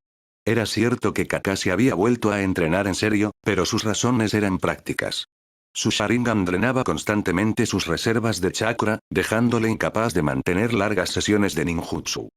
Era cierto que Kakashi había vuelto a entrenar en serio, pero sus razones eran prácticas. Su Sharingan drenaba constantemente sus reservas de chakra, dejándole incapaz de mantener largas sesiones de ninjutsu.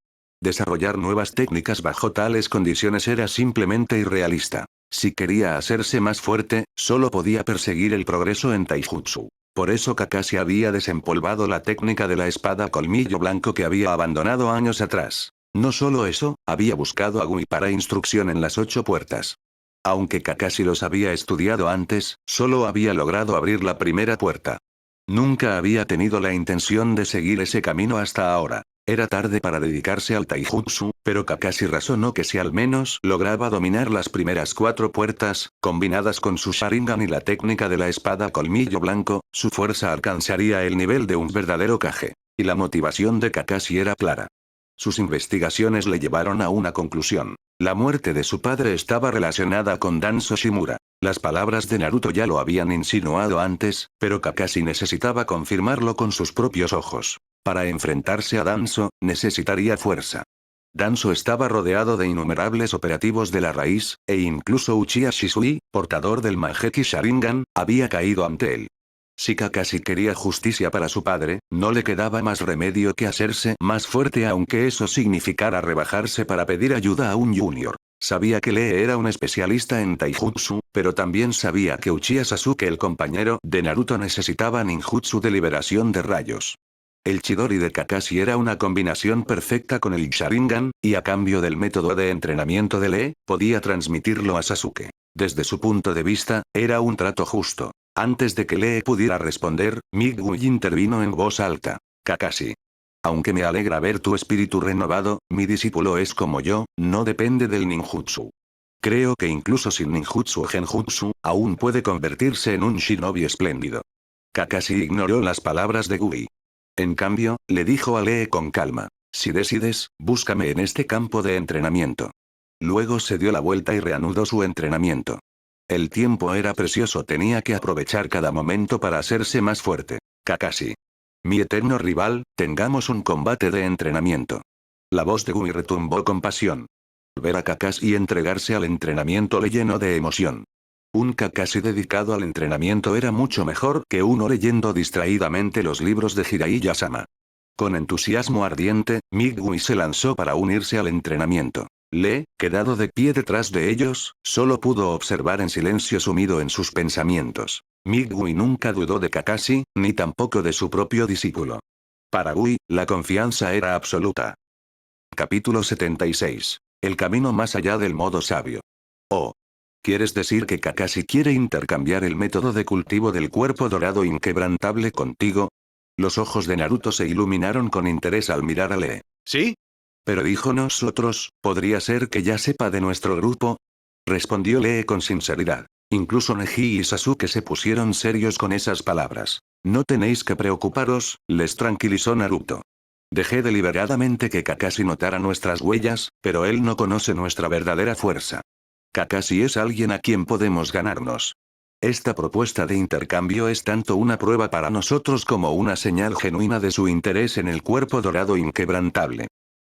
Desarrollar nuevas técnicas bajo tales condiciones era simplemente irrealista. Si quería hacerse más fuerte, solo podía perseguir el progreso en taijutsu. Por eso Kakashi había desempolvado la técnica de la espada colmillo blanco que había abandonado años atrás. No solo eso, había buscado a Gui para instrucción en las 8 puertas. Aunque Kakashi los había estudiado antes, solo había logrado abrir la primera puerta. Nunca había tenido la intención de seguir ese camino hasta ahora. Era tarde para dedicarse al taijutsu, pero Kakashi razonó que si al menos lograba dominar las primeras 4 puertas, combinadas con su Sharingan y la técnica de la espada colmillo blanco, su fuerza alcanzaría el nivel de un verdadero Kage. Y la motivación de Kakashi era clara. Sus investigaciones le llevaron a una conclusión. La muerte de su padre estaba relacionada con Danzo Shimura. Las palabras de Naruto ya lo habían insinuado antes, pero Kakashi necesitaba confirmarlo con sus propios ojos. Para enfrentarse a Danzo, necesitaría fuerza. Danzo estaba rodeado de innumerables operativos de la raíz, e incluso Uchiha Shisui, portador del Mangekyou Sharingan, había caído ante él. Si Kakashi quería justicia para su padre, no le quedaba más remedio que hacerse más fuerte aunque eso significara rebajarse para pedir ayuda a un junior. Sabía que Lee era un especialista en taijutsu, pero también sabía que Uchiha Sasuke el compañero de Naruto necesitaba ninjutsu de liberación de rayos. El Chidori de Kakashi era una combinación perfecta con el Sharingan, y a cambio del método de entrenamiento de Lee, podía transmitirlo a Sasuke. Desde su punto de vista, era un trato justo. Antes de que Lee pudiera responder, Migui intervino en voz alta. Kakashi. Aunque me alegra ver tu espíritu renovado, mi discípulo es como yo, no depende del ninjutsu. Creo que incluso sin ninjutsu o genjutsu, aún puede convertirse en un shinobi espléndido. Kakashi ignoró las palabras de Gui. En cambio, le dijo a Lee con calma. Si decides, búscame en este campo de entrenamiento. Luego se dio la vuelta y reanudó su entrenamiento. El tiempo era precioso, tenía que aprovechar cada momento para hacerse más fuerte. Kakashi. Mi eterno rival, tengamos un combate de entrenamiento. La voz de Gui retumbó con pasión. Ver a Kakashi entregarse al entrenamiento le llenó de emoción. Un Kakashi dedicado al entrenamiento era mucho mejor que uno leyendo distraídamente los libros de Jiraiya-sama. Con entusiasmo ardiente, Migui se lanzó para unirse al entrenamiento. Lee, quedado de pie detrás de ellos, solo pudo observar en silencio sumido en sus pensamientos. Migui nunca dudó de Kakashi, ni tampoco de su propio discípulo. Para Gui, la confianza era absoluta. Capítulo 76. El camino más allá del modo sabio. Oh. ¿Quieres decir que Kakashi quiere intercambiar el método de cultivo del cuerpo dorado inquebrantable contigo? Los ojos de Naruto se iluminaron con interés al mirar a Lee. ¿Sí? Pero dijo nosotros, ¿podría ser que ya sepa de nuestro grupo? Respondió Lee con sinceridad. Incluso Neji y Sasuke se pusieron serios con esas palabras. No tenéis que preocuparos, les tranquilizó Naruto. Dejé deliberadamente que Kakashi notara nuestras huellas, pero él no conoce nuestra verdadera fuerza. Kakashi es alguien a quien podemos ganarnos. Esta propuesta de intercambio es tanto una prueba para nosotros como una señal genuina de su interés en el cuerpo dorado inquebrantable.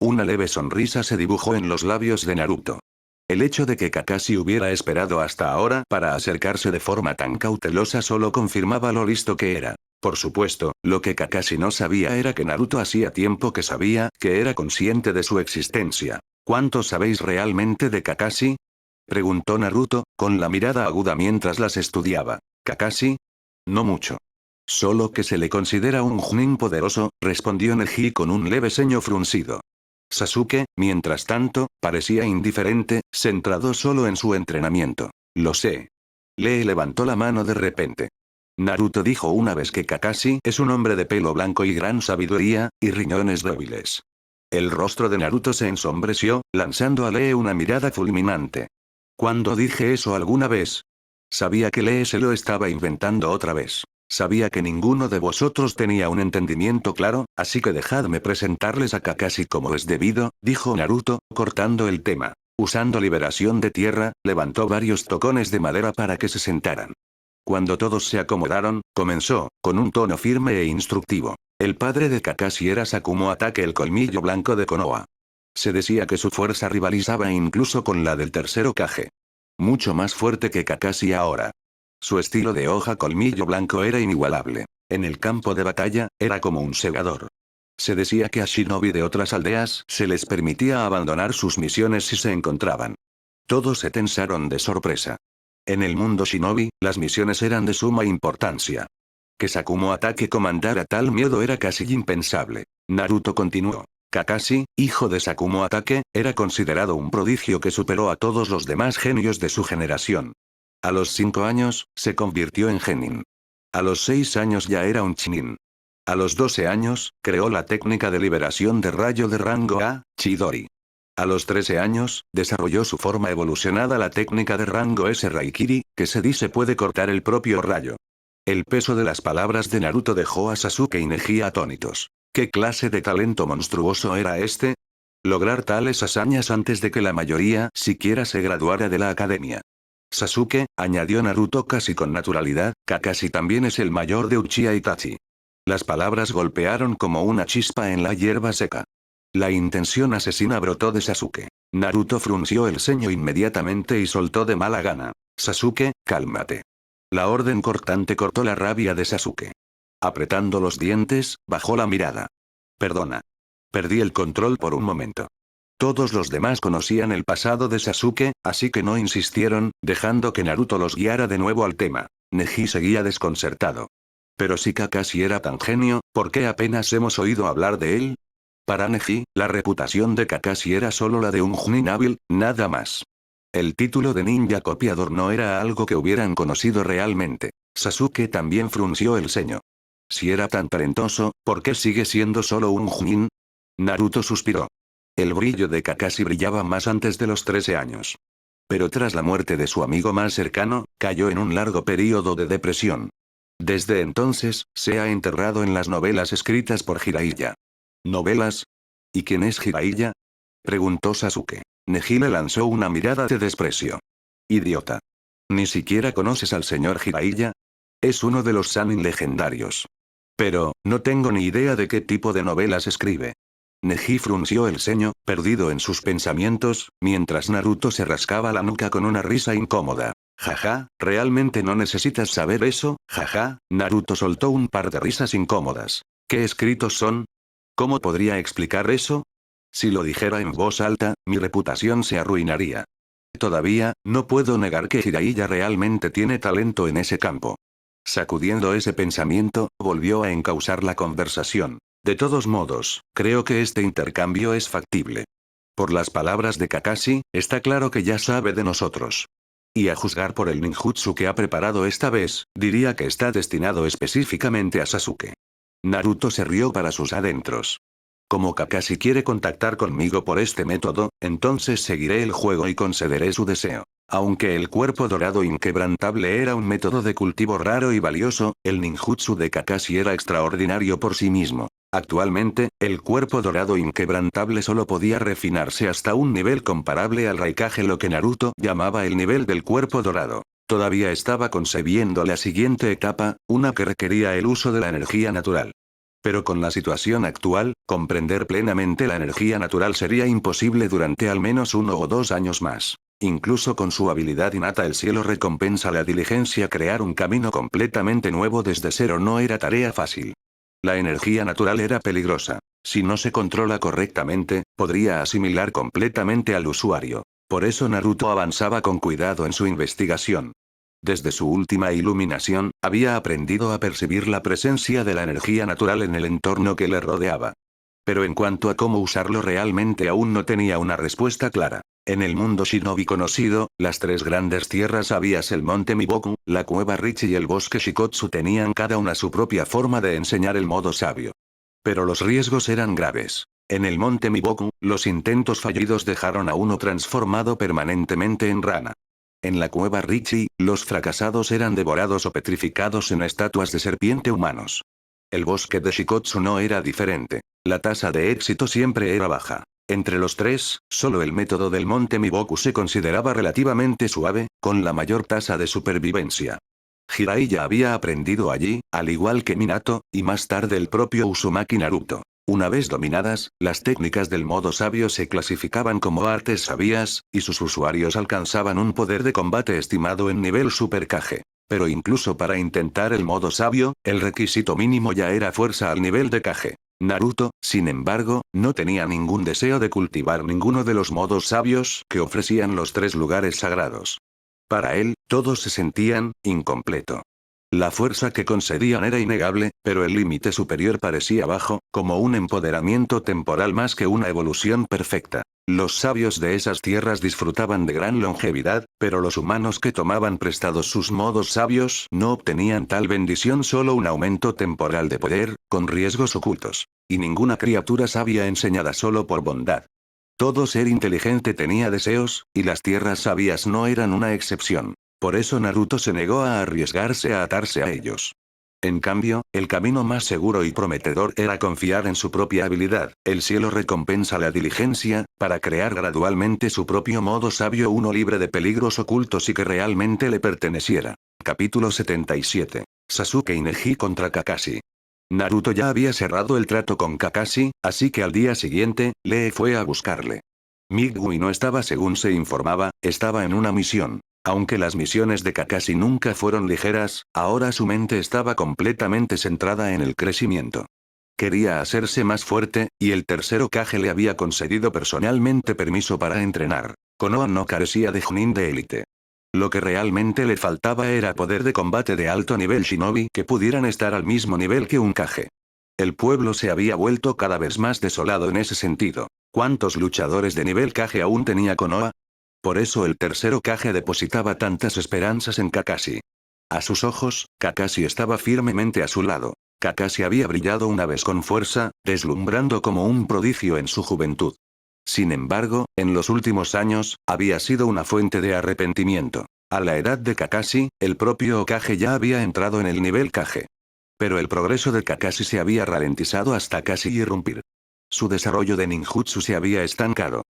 Una leve sonrisa se dibujó en los labios de Naruto. El hecho de que Kakashi hubiera esperado hasta ahora para acercarse de forma tan cautelosa solo confirmaba lo listo que era. Por supuesto, lo que Kakashi no sabía era que Naruto hacía tiempo que sabía que era consciente de su existencia. ¿Cuánto sabéis realmente de Kakashi? Preguntó Naruto, con la mirada aguda mientras las estudiaba. ¿Kakashi? No mucho. Solo que se le considera un Chunin poderoso, respondió Neji con un leve ceño fruncido. Sasuke, mientras tanto, parecía indiferente, centrado solo en su entrenamiento. Lo sé. Lee levantó la mano de repente. Naruto dijo una vez que Kakashi es un hombre de pelo blanco y gran sabiduría, y riñones débiles. El rostro de Naruto se ensombreció, lanzando a Lee una mirada fulminante. ¿Cuándo dije eso alguna vez? Sabía que Lee se lo estaba inventando otra vez. Sabía que ninguno de vosotros tenía un entendimiento claro, así que dejadme presentarles a Kakashi como es debido, dijo Naruto, cortando el tema. Usando liberación de tierra, levantó varios tocones de madera para que se sentaran. Cuando todos se acomodaron, comenzó, con un tono firme e instructivo. El padre de Kakashi era Sakumo Atake el colmillo blanco de Konoha. Se decía que su fuerza rivalizaba incluso con la del tercero Kage. Mucho más fuerte que Kakashi ahora. Su estilo de hoja colmillo blanco era inigualable. En el campo de batalla, era como un segador. Se decía que a shinobi de otras aldeas se les permitía abandonar sus misiones si se encontraban. Todos se tensaron de sorpresa. En el mundo shinobi, las misiones eran de suma importancia. Que Sakumo Atake comandara tal miedo era casi impensable. Naruto continuó. Kakashi, hijo de Sakumo Atake, era considerado un prodigio que superó a todos los demás genios de su generación. A los 5 años, se convirtió en genin. A los 6 años ya era un chunin. A los 12 años, creó la técnica de liberación de rayo de rango A, Chidori. A los 13 años, desarrolló su forma evolucionada la técnica de rango S Raikiri, que se dice puede cortar el propio rayo. El peso de las palabras de Naruto dejó a Sasuke y Neji atónitos. ¿Qué clase de talento monstruoso era este? Lograr tales hazañas antes de que la mayoría siquiera se graduara de la academia. Sasuke, añadió Naruto casi con naturalidad, Kakashi también es el mayor de Uchiha Itachi. Las palabras golpearon como una chispa en la hierba seca. La intención asesina brotó de Sasuke. Naruto frunció el ceño inmediatamente y soltó de mala gana. Sasuke, cálmate. La orden cortante cortó la rabia de Sasuke. Apretando los dientes, bajó la mirada. Perdona. Perdí el control por un momento. Todos los demás conocían el pasado de Sasuke, así que no insistieron, dejando que Naruto los guiara de nuevo al tema. Neji seguía desconcertado. Pero si Kakashi era tan genio, ¿por qué apenas hemos oído hablar de él? Para Neji, la reputación de Kakashi era solo la de un Chunin hábil, nada más. El título de ninja copiador no era algo que hubieran conocido realmente. Sasuke también frunció el ceño. Si era tan talentoso, ¿por qué sigue siendo solo un Chunin? Naruto suspiró. El brillo de Kakashi brillaba más antes de los 13 años. Pero tras la muerte de su amigo más cercano, cayó en un largo período de depresión. Desde entonces, se ha enterrado en las novelas escritas por Jiraiya. ¿Novelas? ¿Y quién es Jiraiya? Preguntó Sasuke. Neji le lanzó una mirada de desprecio. Idiota. ¿Ni siquiera conoces al señor Jiraiya? Es uno de los Sannin legendarios. Pero, no tengo ni idea de qué tipo de novelas escribe. Neji frunció el ceño, perdido en sus pensamientos, mientras Naruto se rascaba la nuca con una risa incómoda. Jaja, ¿realmente no necesitas saber eso? Jaja, Naruto soltó un par de risas incómodas. ¿Qué escritos son? ¿Cómo podría explicar eso? Si lo dijera en voz alta, mi reputación se arruinaría. Todavía, no puedo negar que Jiraiya realmente tiene talento en ese campo. Sacudiendo ese pensamiento, volvió a encauzar la conversación. De todos modos, creo que este intercambio es factible. Por las palabras de Kakashi, está claro que ya sabe de nosotros. Y a juzgar por el ninjutsu que ha preparado esta vez, diría que está destinado específicamente a Sasuke. Naruto se rió para sus adentros. Como Kakashi quiere contactar conmigo por este método, entonces seguiré el juego y concederé su deseo. Aunque el cuerpo dorado inquebrantable era un método de cultivo raro y valioso, el ninjutsu de Kakashi era extraordinario por sí mismo. Actualmente, el cuerpo dorado inquebrantable solo podía refinarse hasta un nivel comparable al Raikage, lo que Naruto llamaba el nivel del cuerpo dorado. Todavía estaba concebiendo la siguiente etapa, una que requería el uso de la energía natural. Pero con la situación actual, comprender plenamente la energía natural sería imposible durante al menos 1 o 2 años más. Incluso con su habilidad innata el cielo recompensa la diligencia, crear un camino completamente nuevo desde cero no era tarea fácil. La energía natural era peligrosa. Si no se controla correctamente, podría asimilar completamente al usuario. Por eso Naruto avanzaba con cuidado en su investigación. Desde su última iluminación, había aprendido a percibir la presencia de la energía natural en el entorno que le rodeaba. Pero en cuanto a cómo usarlo realmente aún no tenía una respuesta clara. En el mundo shinobi conocido, las 3 grandes tierras sabias, el monte Miboku, la cueva Richi y el bosque Shikotsu tenían cada una su propia forma de enseñar el modo sabio. Pero los riesgos eran graves. En el monte Miboku, los intentos fallidos dejaron a uno transformado permanentemente en rana. En la cueva Richi, los fracasados eran devorados o petrificados en estatuas de serpiente humanos. El bosque de Shikotsu no era diferente. La tasa de éxito siempre era baja. Entre los 3, solo el método del monte Miboku se consideraba relativamente suave, con la mayor tasa de supervivencia. Jiraiya había aprendido allí, al igual que Minato, y más tarde el propio Uzumaki Naruto. Una vez dominadas, las técnicas del modo sabio se clasificaban como artes sabias, y sus usuarios alcanzaban un poder de combate estimado en nivel Super Kage. Pero incluso para intentar el modo sabio, el requisito mínimo ya era fuerza al nivel de Kage. Naruto, sin embargo, no tenía ningún deseo de cultivar ninguno de los modos sabios que ofrecían los 3 lugares sagrados. Para él, todos se sentían incompleto. La fuerza que concedían era innegable, pero el límite superior parecía bajo, como un empoderamiento temporal más que una evolución perfecta. Los sabios de esas tierras disfrutaban de gran longevidad, pero los humanos que tomaban prestados sus modos sabios no obtenían tal bendición, solo un aumento temporal de poder, con riesgos ocultos. Y ninguna criatura sabia enseñada solo por bondad. Todo ser inteligente tenía deseos, y las tierras sabias no eran una excepción. Por eso Naruto se negó a arriesgarse a atarse a ellos. En cambio, el camino más seguro y prometedor era confiar en su propia habilidad. El cielo recompensa la diligencia, para crear gradualmente su propio modo sabio, uno libre de peligros ocultos y que realmente le perteneciera. Capítulo 77. Sasuke y Neji contra Kakashi. Naruto ya había cerrado el trato con Kakashi, así que al día siguiente, Lee fue a buscarle. Migui no estaba, según se informaba, estaba en una misión. Aunque las misiones de Kakashi nunca fueron ligeras, ahora su mente estaba completamente centrada en el crecimiento. Quería hacerse más fuerte, y el tercer Hokage le había concedido personalmente permiso para entrenar. Konoha no carecía de Chunin de élite. Lo que realmente le faltaba era poder de combate de alto nivel shinobi que pudieran estar al mismo nivel que un Kage. El pueblo se había vuelto cada vez más desolado en ese sentido. ¿Cuántos luchadores de nivel Kage aún tenía Konoha? Por eso el tercer Hokage depositaba tantas esperanzas en Kakashi. A sus ojos, Kakashi estaba firmemente a su lado. Kakashi había brillado una vez con fuerza, deslumbrando como un prodigio en su juventud. Sin embargo, en los últimos años, había sido una fuente de arrepentimiento. A la edad de Kakashi, el propio Hokage ya había entrado en el nivel Kage. Pero el progreso de Kakashi se había ralentizado hasta casi irrumpir. Su desarrollo de ninjutsu se había estancado.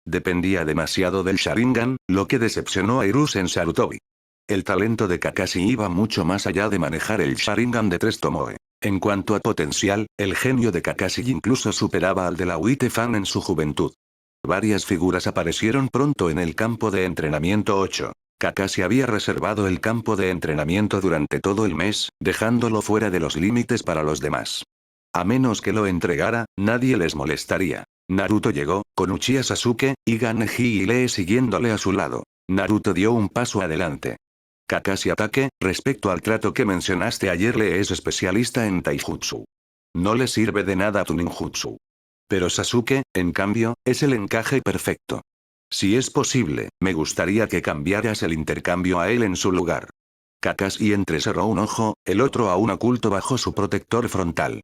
Dependía demasiado del Sharingan, lo que decepcionó a Hiruzen Sarutobi. El talento de Kakashi iba mucho más allá de manejar el Sharingan de 3 Tomoe. En cuanto a potencial, el genio de Kakashi incluso superaba al de la White Fan en su juventud. Varias figuras aparecieron pronto en el campo de entrenamiento 8. Kakashi había reservado el campo de entrenamiento durante todo el mes, dejándolo fuera de los límites para los demás. A menos que lo entregara, nadie les molestaría. Naruto llegó, con Uchiha Sasuke, Iga Neji y Lee siguiéndole a su lado. Naruto dio un paso adelante. Kakashi ataque, respecto al trato que mencionaste ayer, Lee es especialista en taijutsu. No le sirve de nada tu ninjutsu. Pero Sasuke, en cambio, es el encaje perfecto. Si es posible, me gustaría que cambiaras el intercambio a él en su lugar. Kakashi entrecerró un ojo, el otro aún oculto bajo su protector frontal.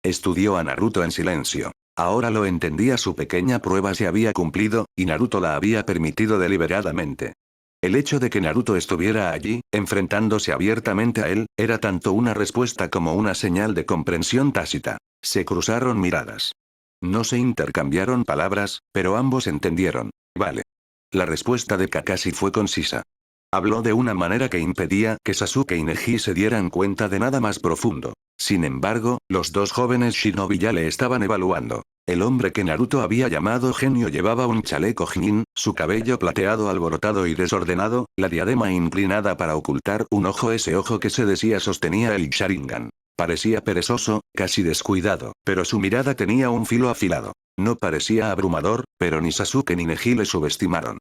Estudió a Naruto en silencio. Ahora lo entendía, su pequeña prueba se había cumplido, y Naruto la había permitido deliberadamente. El hecho de que Naruto estuviera allí, enfrentándose abiertamente a él, era tanto una respuesta como una señal de comprensión tácita. Se cruzaron miradas. No se intercambiaron palabras, pero ambos entendieron. Vale. La respuesta de Kakashi fue concisa. Habló de una manera que impedía que Sasuke y Neji se dieran cuenta de nada más profundo. Sin embargo, los dos jóvenes shinobi ya le estaban evaluando. El hombre que Naruto había llamado genio llevaba un chaleco Chunin, su cabello plateado alborotado y desordenado, la diadema inclinada para ocultar un ojo, ese ojo que se decía sostenía el Sharingan. Parecía perezoso, casi descuidado, pero su mirada tenía un filo afilado. No parecía abrumador, pero ni Sasuke ni Neji le subestimaron.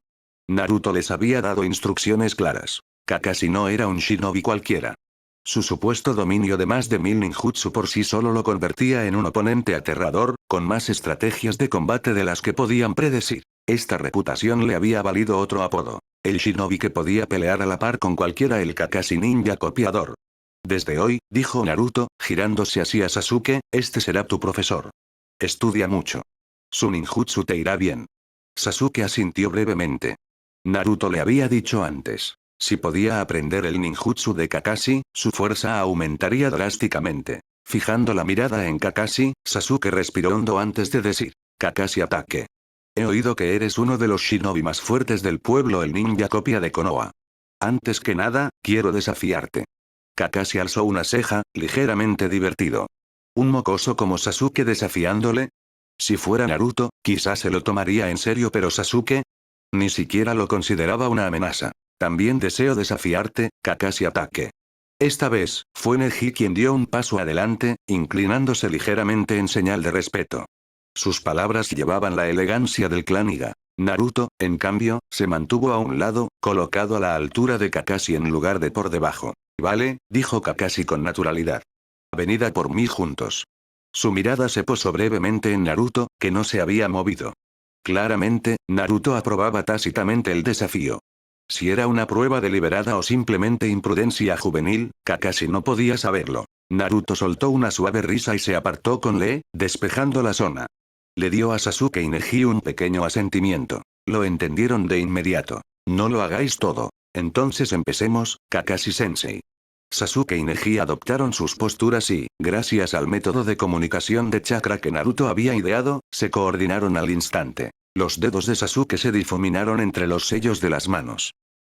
Naruto les había dado instrucciones claras. Kakashi no era un shinobi cualquiera. Su supuesto dominio de más de 1000 ninjutsu por sí solo lo convertía en un oponente aterrador, con más estrategias de combate de las que podían predecir. Esta reputación le había valido otro apodo. El shinobi que podía pelear a la par con cualquiera, el Kakashi ninja copiador. Desde hoy, dijo Naruto, girándose hacia Sasuke, este será tu profesor. Estudia mucho. Su ninjutsu te irá bien. Sasuke asintió brevemente. Naruto le había dicho antes. Si podía aprender el ninjutsu de Kakashi, su fuerza aumentaría drásticamente. Fijando la mirada en Kakashi, Sasuke respiró hondo antes de decir: Kakashi ataque. He oído que eres uno de los shinobi más fuertes del pueblo, el ninja copia de Konoha. Antes que nada, quiero desafiarte. Kakashi alzó una ceja, ligeramente divertido. ¿Un mocoso como Sasuke desafiándole? Si fuera Naruto, quizás se lo tomaría en serio, pero Sasuke ni siquiera lo consideraba una amenaza. También deseo desafiarte, Kakashi ataque. Esta vez, fue Neji quien dio un paso adelante, inclinándose ligeramente en señal de respeto. Sus palabras llevaban la elegancia del clan Iga. Naruto, en cambio, se mantuvo a un lado, colocado a la altura de Kakashi en lugar de por debajo. Vale, dijo Kakashi con naturalidad. Venid a por mí juntos. Su mirada se posó brevemente en Naruto, que no se había movido. Claramente, Naruto aprobaba tácitamente el desafío. Si era una prueba deliberada o simplemente imprudencia juvenil, Kakashi no podía saberlo. Naruto soltó una suave risa y se apartó con Lee, despejando la zona. Le dio a Sasuke y Neji un pequeño asentimiento. Lo entendieron de inmediato. No lo hagáis todo. Entonces empecemos, Kakashi-sensei. Sasuke y Neji adoptaron sus posturas y, gracias al método de comunicación de chakra que Naruto había ideado, se coordinaron al instante. Los dedos de Sasuke se difuminaron entre los sellos de las manos.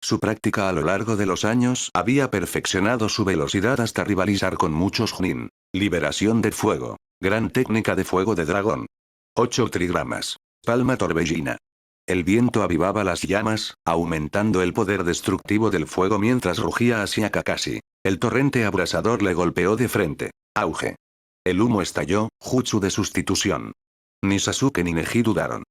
Su práctica a lo largo de los años había perfeccionado su velocidad hasta rivalizar con muchos Chunin. Liberación de fuego. Gran técnica de fuego de dragón. 8 trigramas. Palma torbellina. El viento avivaba las llamas, aumentando el poder destructivo del fuego mientras rugía hacia Kakashi. El torrente abrasador le golpeó de frente. Auge. El humo estalló, jutsu de sustitución. Ni Sasuke ni Neji dudaron.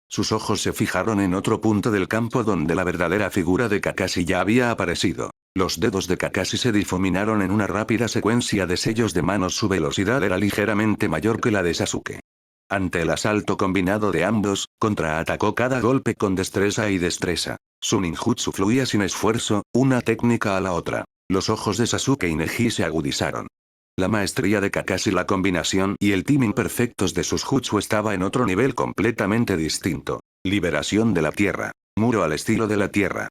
Sus ojos se fijaron en otro punto del campo donde la verdadera figura de Kakashi ya había aparecido. Los dedos de Kakashi se difuminaron en una rápida secuencia de sellos de manos. Su velocidad era ligeramente mayor que la de Sasuke. Ante el asalto combinado de ambos, contraatacó cada golpe con destreza y destreza. Su ninjutsu fluía sin esfuerzo, una técnica a la otra. Los ojos de Sasuke y Neji se agudizaron. La maestría de Kakashi, la combinación y el timing perfectos de sus jutsu estaba en otro nivel completamente distinto. Liberación de la tierra. Muro al estilo de la tierra.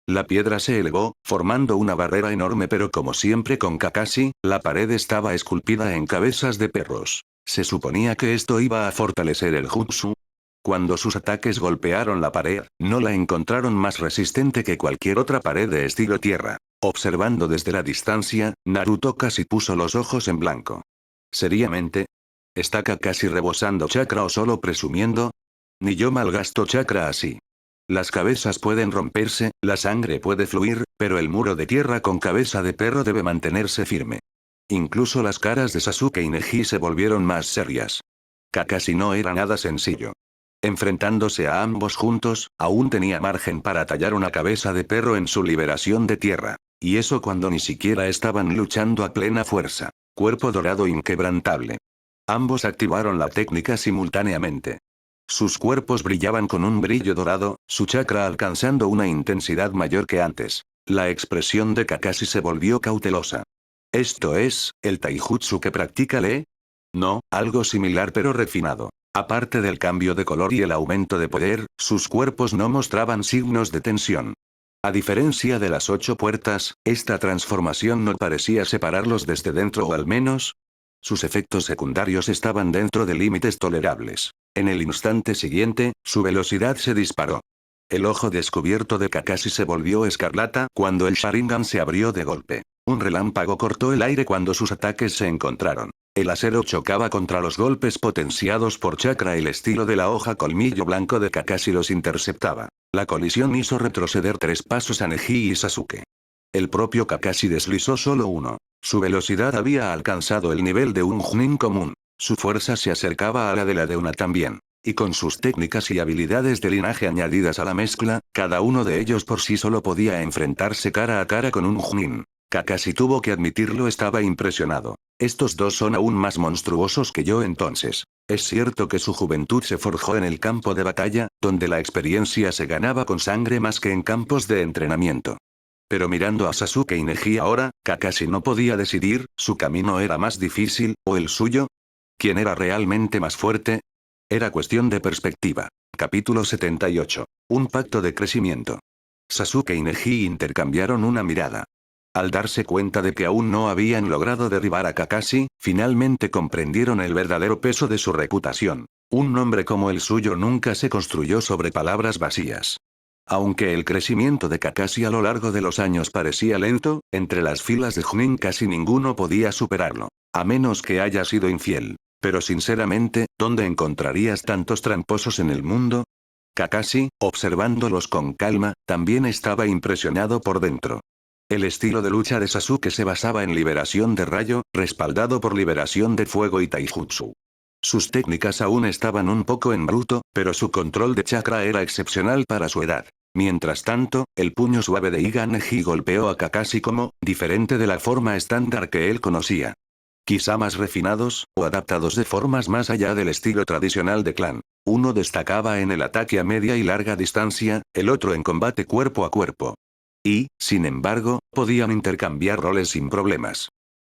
La piedra se elevó, formando una barrera enorme, pero como siempre con Kakashi, la pared estaba esculpida en cabezas de perros. ¿Se suponía que esto iba a fortalecer el jutsu? Cuando sus ataques golpearon la pared, no la encontraron más resistente que cualquier otra pared de estilo tierra. Observando desde la distancia, Naruto casi puso los ojos en blanco. ¿Seriamente? ¿Está Kakashi rebosando chakra o solo presumiendo? Ni yo malgasto chakra así. Las cabezas pueden romperse, la sangre puede fluir, pero el muro de tierra con cabeza de perro debe mantenerse firme. Incluso las caras de Sasuke y Neji se volvieron más serias. Kakashi no era nada sencillo. Enfrentándose a ambos juntos, aún tenía margen para tallar una cabeza de perro en su liberación de tierra. Y eso cuando ni siquiera estaban luchando a plena fuerza. Cuerpo dorado inquebrantable. Ambos activaron la técnica simultáneamente. Sus cuerpos brillaban con un brillo dorado, su chakra alcanzando una intensidad mayor que antes. La expresión de Kakashi se volvió cautelosa. ¿Esto es, el taijutsu que practica Lee? No, algo similar pero refinado. Aparte del cambio de color y el aumento de poder, sus cuerpos no mostraban signos de tensión. A diferencia de las 8 puertas, esta transformación no parecía separarlos desde dentro, o al menos, sus efectos secundarios estaban dentro de límites tolerables. En el instante siguiente, su velocidad se disparó. El ojo descubierto de Kakashi se volvió escarlata cuando el Sharingan se abrió de golpe. Un relámpago cortó el aire cuando sus ataques se encontraron. El acero chocaba contra los golpes potenciados por chakra. El estilo de la hoja colmillo blanco de Kakashi los interceptaba. La colisión hizo retroceder 3 pasos a Neji y Sasuke. El propio Kakashi deslizó solo uno. Su velocidad había alcanzado el nivel de un Chunin común. Su fuerza se acercaba a la de una también. Y con sus técnicas y habilidades de linaje añadidas a la mezcla, cada uno de ellos por sí solo podía enfrentarse cara a cara con un Chunin. Kakashi tuvo que admitirlo, estaba impresionado. Estos dos son aún más monstruosos que yo entonces. Es cierto que su juventud se forjó en el campo de batalla, donde la experiencia se ganaba con sangre más que en campos de entrenamiento. Pero mirando a Sasuke y Neji ahora, Kakashi no podía decidir, ¿su camino era más difícil, o el suyo? ¿Quién era realmente más fuerte? Era cuestión de perspectiva. Capítulo 78. Un pacto de crecimiento. Sasuke y Neji intercambiaron una mirada. Al darse cuenta de que aún no habían logrado derribar a Kakashi, finalmente comprendieron el verdadero peso de su reputación. Un nombre como el suyo nunca se construyó sobre palabras vacías. Aunque el crecimiento de Kakashi a lo largo de los años parecía lento, entre las filas de Chunin casi ninguno podía superarlo. A menos que haya sido infiel. Pero sinceramente, ¿dónde encontrarías tantos tramposos en el mundo? Kakashi, observándolos con calma, también estaba impresionado por dentro. El estilo de lucha de Sasuke se basaba en liberación de rayo, respaldado por liberación de fuego y taijutsu. Sus técnicas aún estaban un poco en bruto, pero su control de chakra era excepcional para su edad. Mientras tanto, el puño suave de Iga Neji golpeó a Kakashi como, diferente de la forma estándar que él conocía. Quizá más refinados, o adaptados de formas más allá del estilo tradicional de clan. Uno destacaba en el ataque a media y larga distancia, el otro en combate cuerpo a cuerpo. Y, sin embargo, podían intercambiar roles sin problemas.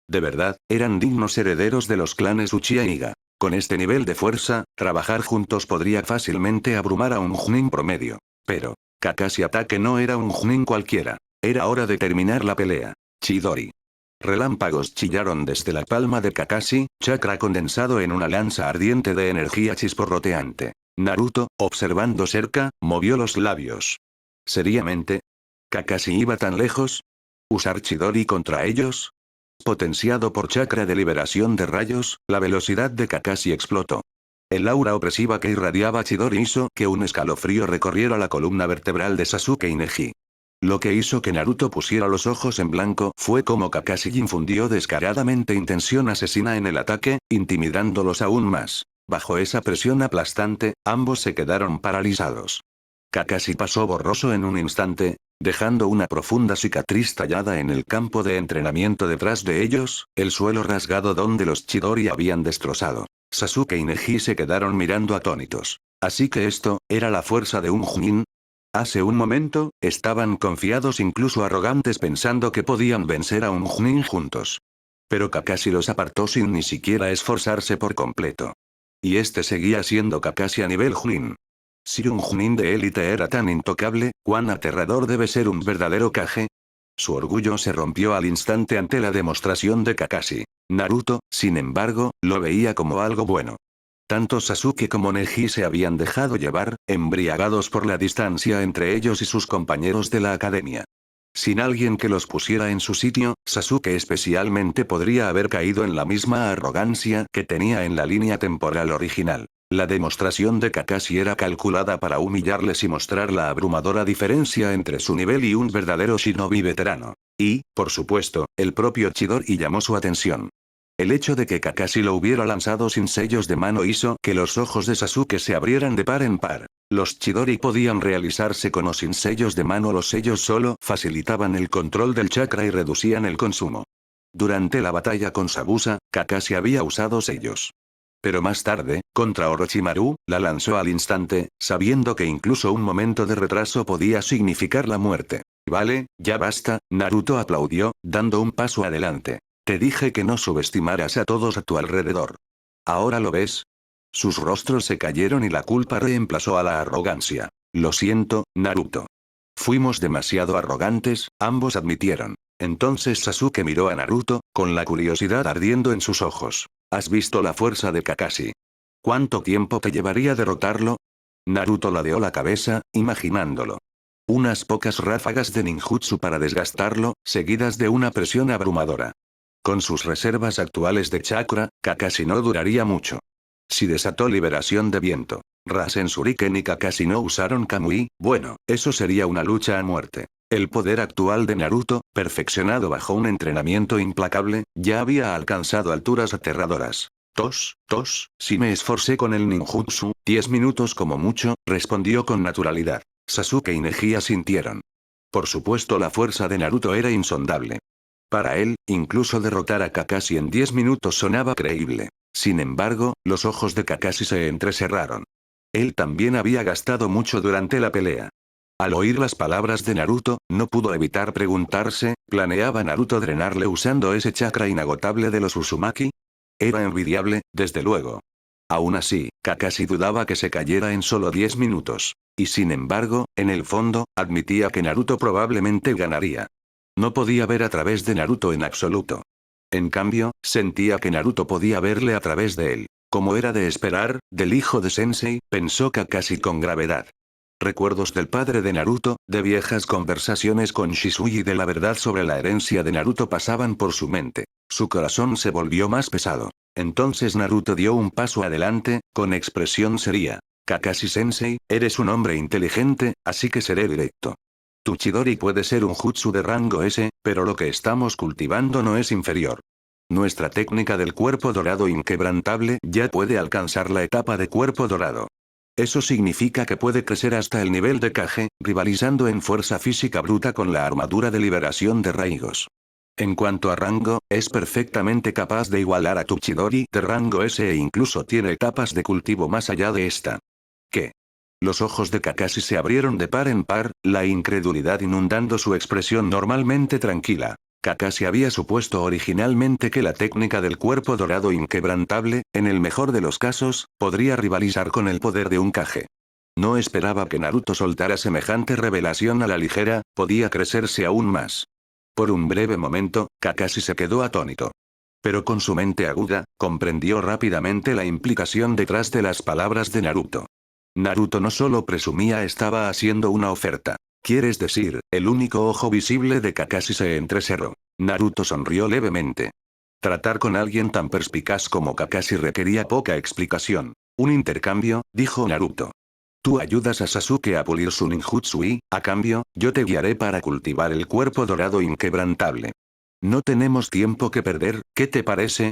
De verdad, eran dignos herederos de los clanes Uchiha e Iga. Con este nivel de fuerza, trabajar juntos podría fácilmente abrumar a un Chunin promedio. Pero, Kakashi Ataque no era un Chunin cualquiera. Era hora de terminar la pelea. Chidori. Relámpagos chillaron desde la palma de Kakashi, chakra condensado en una lanza ardiente de energía chisporroteante. Naruto, observando cerca, movió los labios. ¿Seriamente? ¿Kakashi iba tan lejos? ¿Usar Chidori contra ellos? Potenciado por chakra de liberación de rayos, la velocidad de Kakashi explotó. El aura opresiva que irradiaba Chidori hizo que un escalofrío recorriera la columna vertebral de Sasuke y Neji. Lo que hizo que Naruto pusiera los ojos en blanco fue como Kakashi infundió descaradamente intención asesina en el ataque, intimidándolos aún más. Bajo esa presión aplastante, ambos se quedaron paralizados. Kakashi pasó borroso en un instante, dejando una profunda cicatriz tallada en el campo de entrenamiento detrás de ellos, el suelo rasgado donde los Chidori habían destrozado. Sasuke y Neji se quedaron mirando atónitos. ¿Así que esto, era la fuerza de un Chunin? Hace un momento, estaban confiados incluso arrogantes pensando que podían vencer a un Chunin juntos. Pero Kakashi los apartó sin ni siquiera esforzarse por completo. Y este seguía siendo Kakashi a nivel Chunin. Si un Chunin de élite era tan intocable, ¿cuán aterrador debe ser un verdadero Kage? Su orgullo se rompió al instante ante la demostración de Kakashi. Naruto, sin embargo, lo veía como algo bueno. Tanto Sasuke como Neji se habían dejado llevar, embriagados por la distancia entre ellos y sus compañeros de la academia. Sin alguien que los pusiera en su sitio, Sasuke especialmente podría haber caído en la misma arrogancia que tenía en la línea temporal original. La demostración de Kakashi era calculada para humillarles y mostrar la abrumadora diferencia entre su nivel y un verdadero shinobi veterano. Y, por supuesto, el propio Chidori llamó su atención. El hecho de que Kakashi lo hubiera lanzado sin sellos de mano hizo que los ojos de Sasuke se abrieran de par en par. Los Chidori podían realizarse con o sin sellos de mano. Los sellos solo facilitaban el control del chakra y reducían el consumo. Durante la batalla con Sabusa, Kakashi había usado sellos. Pero más tarde, contra Orochimaru, la lanzó al instante, sabiendo que incluso un momento de retraso podía significar la muerte. Vale, ya basta, Naruto aplaudió, dando un paso adelante. Te dije que no subestimaras a todos a tu alrededor. ¿Ahora lo ves? Sus rostros se cayeron y la culpa reemplazó a la arrogancia. Lo siento, Naruto. Fuimos demasiado arrogantes, ambos admitieron. Entonces Sasuke miró a Naruto, con la curiosidad ardiendo en sus ojos. ¿Has visto la fuerza de Kakashi? ¿Cuánto tiempo te llevaría derrotarlo? Naruto ladeó la cabeza, imaginándolo. Unas pocas ráfagas de ninjutsu para desgastarlo, seguidas de una presión abrumadora. Con sus reservas actuales de chakra, Kakashi no duraría mucho. Si desató liberación de viento, Rasen Shuriken y Kakashi no usaron Kamui, bueno, eso sería una lucha a muerte. El poder actual de Naruto, perfeccionado bajo un entrenamiento implacable, ya había alcanzado alturas aterradoras. Si me esforcé con el ninjutsu, 10 minutos como mucho, respondió con naturalidad. Sasuke y Neji asintieron. Por supuesto la fuerza de Naruto era insondable. Para él, incluso derrotar a Kakashi en 10 minutos sonaba creíble. Sin embargo, los ojos de Kakashi se entrecerraron. Él también había gastado mucho durante la pelea. Al oír las palabras de Naruto, no pudo evitar preguntarse, ¿planeaba Naruto drenarle usando ese chakra inagotable de los Uzumaki? Era envidiable, desde luego. Aún así, Kakashi dudaba que se cayera en solo 10 minutos. Y sin embargo, en el fondo, admitía que Naruto probablemente ganaría. No podía ver a través de Naruto en absoluto. En cambio, sentía que Naruto podía verle a través de él. Como era de esperar, del hijo de Sensei, pensó Kakashi con gravedad. Recuerdos del padre de Naruto, de viejas conversaciones con Shisui y de la verdad sobre la herencia de Naruto pasaban por su mente. Su corazón se volvió más pesado. Entonces Naruto dio un paso adelante, con expresión seria. Kakashi-sensei, eres un hombre inteligente, así que seré directo. Tu Chidori puede ser un jutsu de rango S, pero lo que estamos cultivando no es inferior. Nuestra técnica del cuerpo dorado inquebrantable ya puede alcanzar la etapa de cuerpo dorado. Eso significa que puede crecer hasta el nivel de Kage, rivalizando en fuerza física bruta con la armadura de liberación de Raigos. En cuanto a rango, es perfectamente capaz de igualar a Tuchidori de rango S e incluso tiene etapas de cultivo más allá de esta. ¿Qué? Los ojos de Kakashi se abrieron de par en par, la incredulidad inundando su expresión normalmente tranquila. Kakashi había supuesto originalmente que la técnica del cuerpo dorado inquebrantable, en el mejor de los casos, podría rivalizar con el poder de un Kage. No esperaba que Naruto soltara semejante revelación a la ligera, podía crecerse aún más. Por un breve momento, Kakashi se quedó atónito. Pero con su mente aguda, comprendió rápidamente la implicación detrás de las palabras de Naruto. Naruto no solo presumía, estaba haciendo una oferta. ¿Quieres decir? El único ojo visible de Kakashi se entrecerró. Naruto sonrió levemente. Tratar con alguien tan perspicaz como Kakashi requería poca explicación. Un intercambio, dijo Naruto. Tú ayudas a Sasuke a pulir su ninjutsu y, a cambio, yo te guiaré para cultivar el cuerpo dorado inquebrantable. No tenemos tiempo que perder, ¿qué te parece?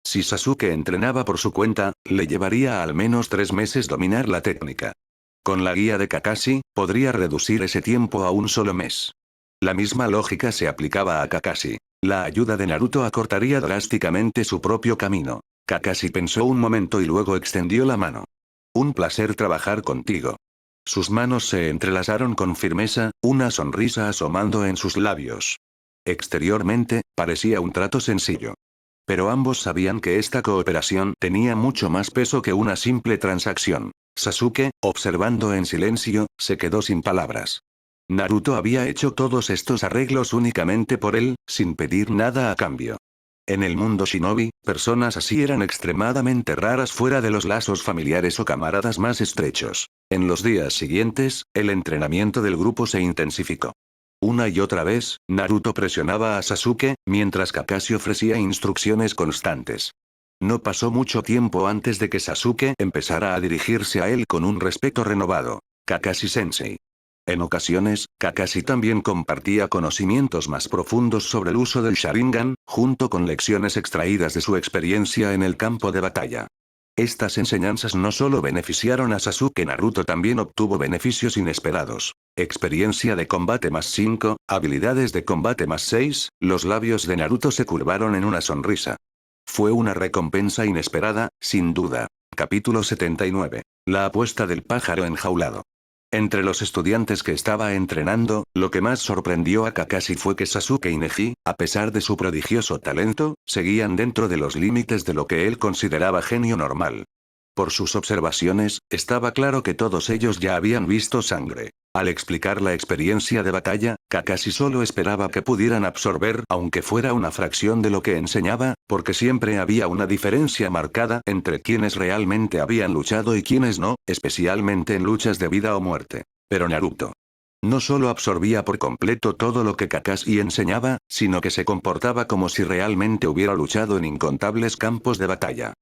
Si Sasuke entrenaba por su cuenta, le llevaría al menos 3 meses dominar la técnica. Con la guía de Kakashi, podría reducir ese tiempo a un solo mes. La misma lógica se aplicaba a Kakashi. La ayuda de Naruto acortaría drásticamente su propio camino. Kakashi pensó un momento y luego extendió la mano. Un placer trabajar contigo. Sus manos se entrelazaron con firmeza, una sonrisa asomando en sus labios. Exteriormente, parecía un trato sencillo. Pero ambos sabían que esta cooperación tenía mucho más peso que una simple transacción. Sasuke, observando en silencio, se quedó sin palabras. Naruto había hecho todos estos arreglos únicamente por él, sin pedir nada a cambio. En el mundo shinobi, personas así eran extremadamente raras fuera de los lazos familiares o camaradas más estrechos. En los días siguientes, el entrenamiento del grupo se intensificó. Una y otra vez, Naruto presionaba a Sasuke, mientras Kakashi ofrecía instrucciones constantes. No pasó mucho tiempo antes de que Sasuke empezara a dirigirse a él con un respeto renovado. Kakashi-sensei. En ocasiones, Kakashi también compartía conocimientos más profundos sobre el uso del Sharingan, junto con lecciones extraídas de su experiencia en el campo de batalla. Estas enseñanzas no solo beneficiaron a Sasuke, Naruto también obtuvo beneficios inesperados. Experiencia de combate más 5, habilidades de combate más 6, los labios de Naruto se curvaron en una sonrisa. Fue una recompensa inesperada, sin duda. Capítulo 79. La apuesta del pájaro enjaulado. Entre los estudiantes que estaba entrenando, lo que más sorprendió a Kakashi fue que Sasuke y Neji, a pesar de su prodigioso talento, seguían dentro de los límites de lo que él consideraba genio normal. Por sus observaciones, estaba claro que todos ellos ya habían visto sangre. Al explicar la experiencia de batalla, Kakashi solo esperaba que pudieran absorber, aunque fuera una fracción de lo que enseñaba, porque siempre había una diferencia marcada entre quienes realmente habían luchado y quienes no, especialmente en luchas de vida o muerte. Pero Naruto no solo absorbía por completo todo lo que Kakashi enseñaba, sino que se comportaba como si realmente hubiera luchado en incontables campos de batalla.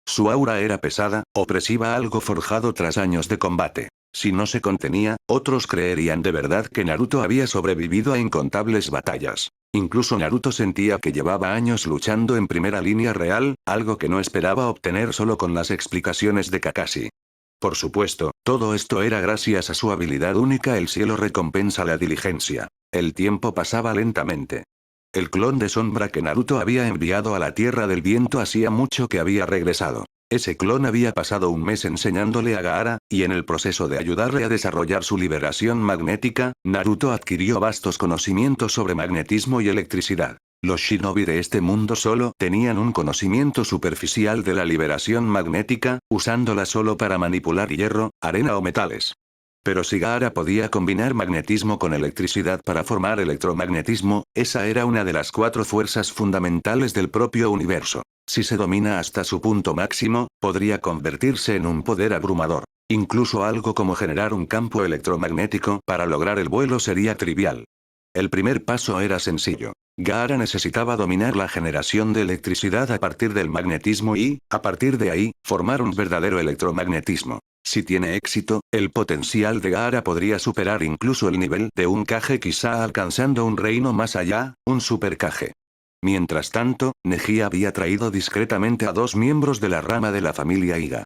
Su aura era pesada, opresiva, algo forjado tras años de combate. Si no se contenía, otros creerían de verdad que Naruto había sobrevivido a incontables batallas. Incluso Naruto sentía que llevaba años luchando en primera línea real, algo que no esperaba obtener solo con las explicaciones de Kakashi. Por supuesto, todo esto era gracias a su habilidad única. El cielo recompensa la diligencia. El tiempo pasaba lentamente. El clon de sombra que Naruto había enviado a la Tierra del Viento hacía mucho que había regresado. Ese clon había pasado un mes enseñándole a Gaara, y en el proceso de ayudarle a desarrollar su liberación magnética, Naruto adquirió vastos conocimientos sobre magnetismo y electricidad. Los shinobi de este mundo solo tenían un conocimiento superficial de la liberación magnética, usándola solo para manipular hierro, arena o metales. Pero si Gaara podía combinar magnetismo con electricidad para formar electromagnetismo, esa era una de las 4 fuerzas fundamentales del propio universo. Si se domina hasta su punto máximo, podría convertirse en un poder abrumador. Incluso algo como generar un campo electromagnético para lograr el vuelo sería trivial. El primer paso era sencillo. Gaara necesitaba dominar la generación de electricidad a partir del magnetismo y, a partir de ahí, formar un verdadero electromagnetismo. Si tiene éxito, el potencial de Gaara podría superar incluso el nivel de un Kage, quizá alcanzando un reino más allá, un Super Kage. Mientras tanto, Neji había traído discretamente a 2 miembros de la rama de la familia Iga.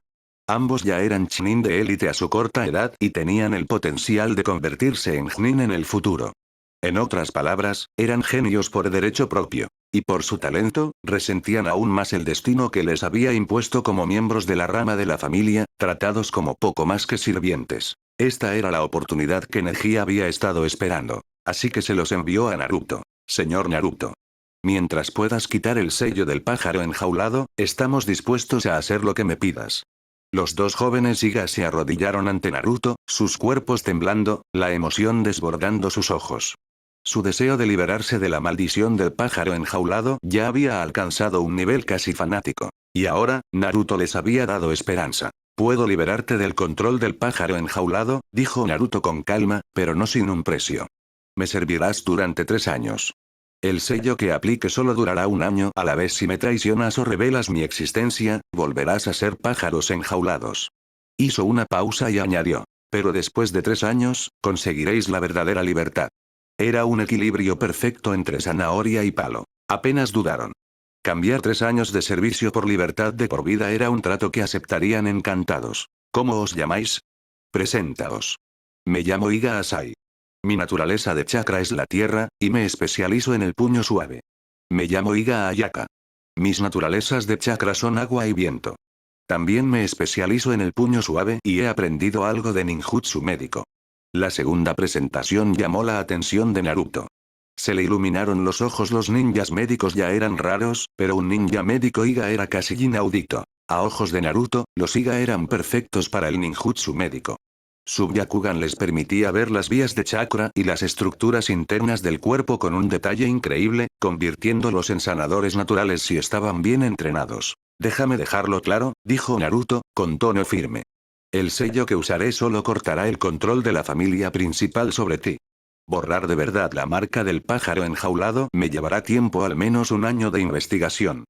Ambos ya eran Chunin de élite a su corta edad y tenían el potencial de convertirse en Chunin en el futuro. En otras palabras, eran genios por derecho propio. Y por su talento, resentían aún más el destino que les había impuesto como miembros de la rama de la familia, tratados como poco más que sirvientes. Esta era la oportunidad que Neji había estado esperando. Así que se los envió a Naruto. Señor Naruto. Mientras puedas quitar el sello del pájaro enjaulado, estamos dispuestos a hacer lo que me pidas. Los dos jóvenes Iga se arrodillaron ante Naruto, sus cuerpos temblando, la emoción desbordando sus ojos. Su deseo de liberarse de la maldición del pájaro enjaulado ya había alcanzado un nivel casi fanático. Y ahora, Naruto les había dado esperanza. «Puedo liberarte del control del pájaro enjaulado», dijo Naruto con calma, pero no sin un precio. «Me servirás durante 3 años. El sello que aplique solo durará 1 año. A la vez si me traicionas o revelas mi existencia, volverás a ser pájaros enjaulados». Hizo una pausa y añadió. «Pero después de 3 años, conseguiréis la verdadera libertad». Era un equilibrio perfecto entre zanahoria y palo. Apenas dudaron. Cambiar 3 años de servicio por libertad de por vida era un trato que aceptarían encantados. ¿Cómo os llamáis? Preséntaos. Me llamo Iga Asai. Mi naturaleza de chakra es la tierra, y me especializo en el puño suave. Me llamo Iga Ayaka. Mis naturalezas de chakra son agua y viento. También me especializo en el puño suave y he aprendido algo de ninjutsu médico. La segunda presentación llamó la atención de Naruto. Se le iluminaron los ojos. Los ninjas médicos ya eran raros, pero un ninja médico Iga era casi inaudito. A ojos de Naruto, los Iga eran perfectos para el ninjutsu médico. Su Byakugan les permitía ver las vías de chakra y las estructuras internas del cuerpo con un detalle increíble, convirtiéndolos en sanadores naturales si estaban bien entrenados. «Déjame dejarlo claro», dijo Naruto, con tono firme. «El sello que usaré solo cortará el control de la familia principal sobre ti. Borrar de verdad la marca del pájaro enjaulado me llevará tiempo, al menos 1 año de investigación.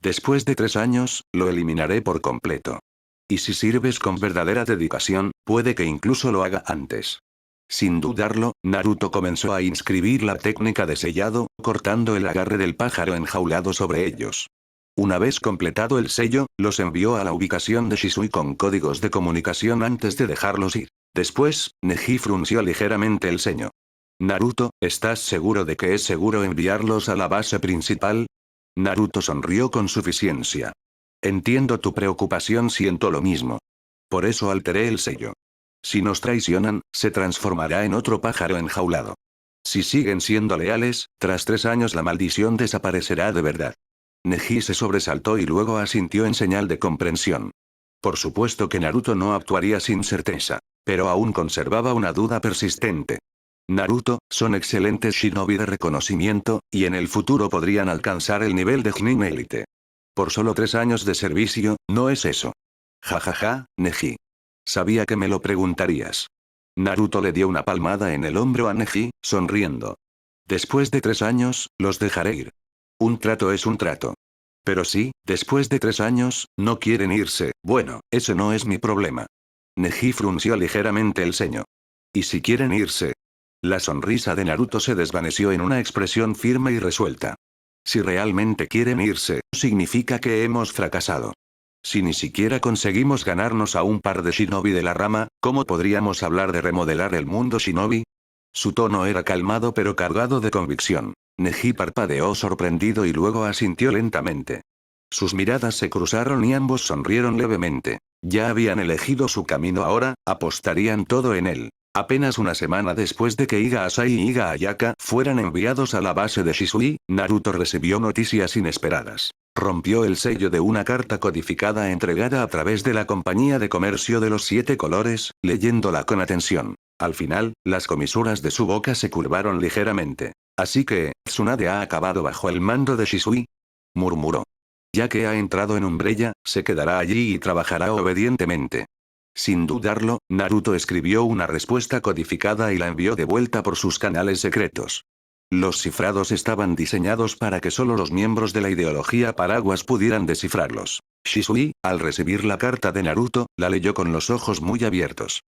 Después de 3 años, lo eliminaré por completo. Y si sirves con verdadera dedicación, puede que incluso lo haga antes». Sin dudarlo, Naruto comenzó a inscribir la técnica de sellado, cortando el agarre del pájaro enjaulado sobre ellos. Una vez completado el sello, los envió a la ubicación de Shisui con códigos de comunicación antes de dejarlos ir. Después, Neji frunció ligeramente el ceño. «Naruto, ¿estás seguro de que es seguro enviarlos a la base principal?» Naruto sonrió con suficiencia. «Entiendo tu preocupación, siento lo mismo. Por eso alteré el sello. Si nos traicionan, se transformará en otro pájaro enjaulado. Si siguen siendo leales, tras 3 años la maldición desaparecerá de verdad». Neji se sobresaltó y luego asintió en señal de comprensión. Por supuesto que Naruto no actuaría sin certeza. Pero aún conservaba una duda persistente. Naruto, son excelentes shinobi de reconocimiento, y en el futuro podrían alcanzar el nivel de Chunin élite. Por solo 3 años de servicio, ¿no es eso? Jajaja, Neji. Sabía que me lo preguntarías. Naruto le dio una palmada en el hombro a Neji, sonriendo. Después de 3 años, los dejaré ir. Un trato es un trato. Pero sí, después de 3 años, no quieren irse. Bueno, ese no es mi problema. Neji frunció ligeramente el ceño. ¿Y si quieren irse? La sonrisa de Naruto se desvaneció en una expresión firme y resuelta. Si realmente quieren irse, significa que hemos fracasado. Si ni siquiera conseguimos ganarnos a un par de shinobi de la rama, ¿cómo podríamos hablar de remodelar el mundo shinobi? Su tono era calmado pero cargado de convicción. Neji parpadeó sorprendido y luego asintió lentamente. Sus miradas se cruzaron y ambos sonrieron levemente. Ya habían elegido su camino ahora, apostarían todo en él. Apenas una semana después de que Iga Asai y Iga Ayaka fueran enviados a la base de Shisui, Naruto recibió noticias inesperadas. Rompió el sello de una carta codificada entregada a través de la Compañía de Comercio de los 7 Colores, leyéndola con atención. Al final, las comisuras de su boca se curvaron ligeramente. «Así que, Tsunade ha acabado bajo el mando de Shisui», murmuró. «Ya que ha entrado en Umbrella, se quedará allí y trabajará obedientemente». Sin dudarlo, Naruto escribió una respuesta codificada y la envió de vuelta por sus canales secretos. Los cifrados estaban diseñados para que solo los miembros de la ideología paraguas pudieran descifrarlos. Shisui, al recibir la carta de Naruto, la leyó con los ojos muy abiertos.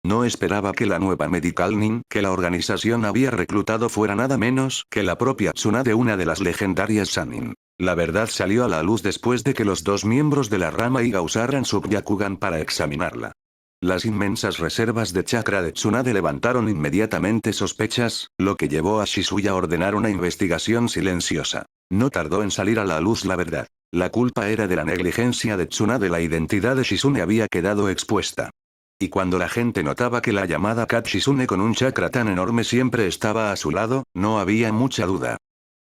No esperaba que la nueva Medical Nin que la organización había reclutado fuera nada menos que la propia Tsunade, una de las legendarias Sannin. La verdad salió a la luz después de que los dos miembros de la rama Iga usaran su Byakugan para examinarla. Las inmensas reservas de chakra de Tsunade levantaron inmediatamente sospechas, lo que llevó a Shisui a ordenar una investigación silenciosa. No tardó en salir a la luz la verdad. La culpa era de la negligencia de Tsunade, la identidad de Shizune había quedado expuesta. Y cuando la gente notaba que la llamada Kat Shizune con un chakra tan enorme siempre estaba a su lado, no había mucha duda.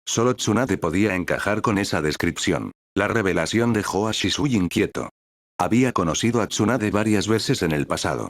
Solo Tsunade podía encajar con esa descripción. La revelación dejó a Shisui inquieto. Había conocido a Tsunade varias veces en el pasado.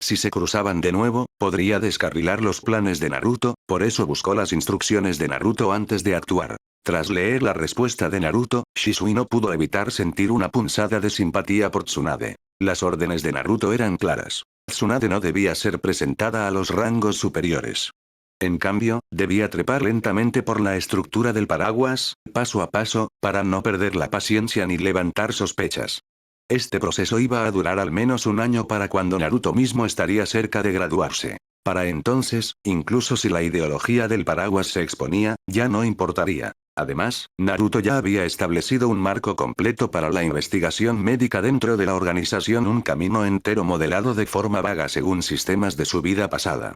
Si se cruzaban de nuevo, podría descarrilar los planes de Naruto, por eso buscó las instrucciones de Naruto antes de actuar. Tras leer la respuesta de Naruto, Shisui no pudo evitar sentir una punzada de simpatía por Tsunade. Las órdenes de Naruto eran claras. Tsunade no debía ser presentada a los rangos superiores. En cambio, debía trepar lentamente por la estructura del paraguas, paso a paso, para no perder la paciencia ni levantar sospechas. Este proceso iba a durar al menos un año para cuando Naruto mismo estaría cerca de graduarse. Para entonces, incluso si la ideología del paraguas se exponía, ya no importaría. Además, Naruto ya había establecido un marco completo para la investigación médica dentro de la organización, un camino entero modelado de forma vaga según sistemas de su vida pasada.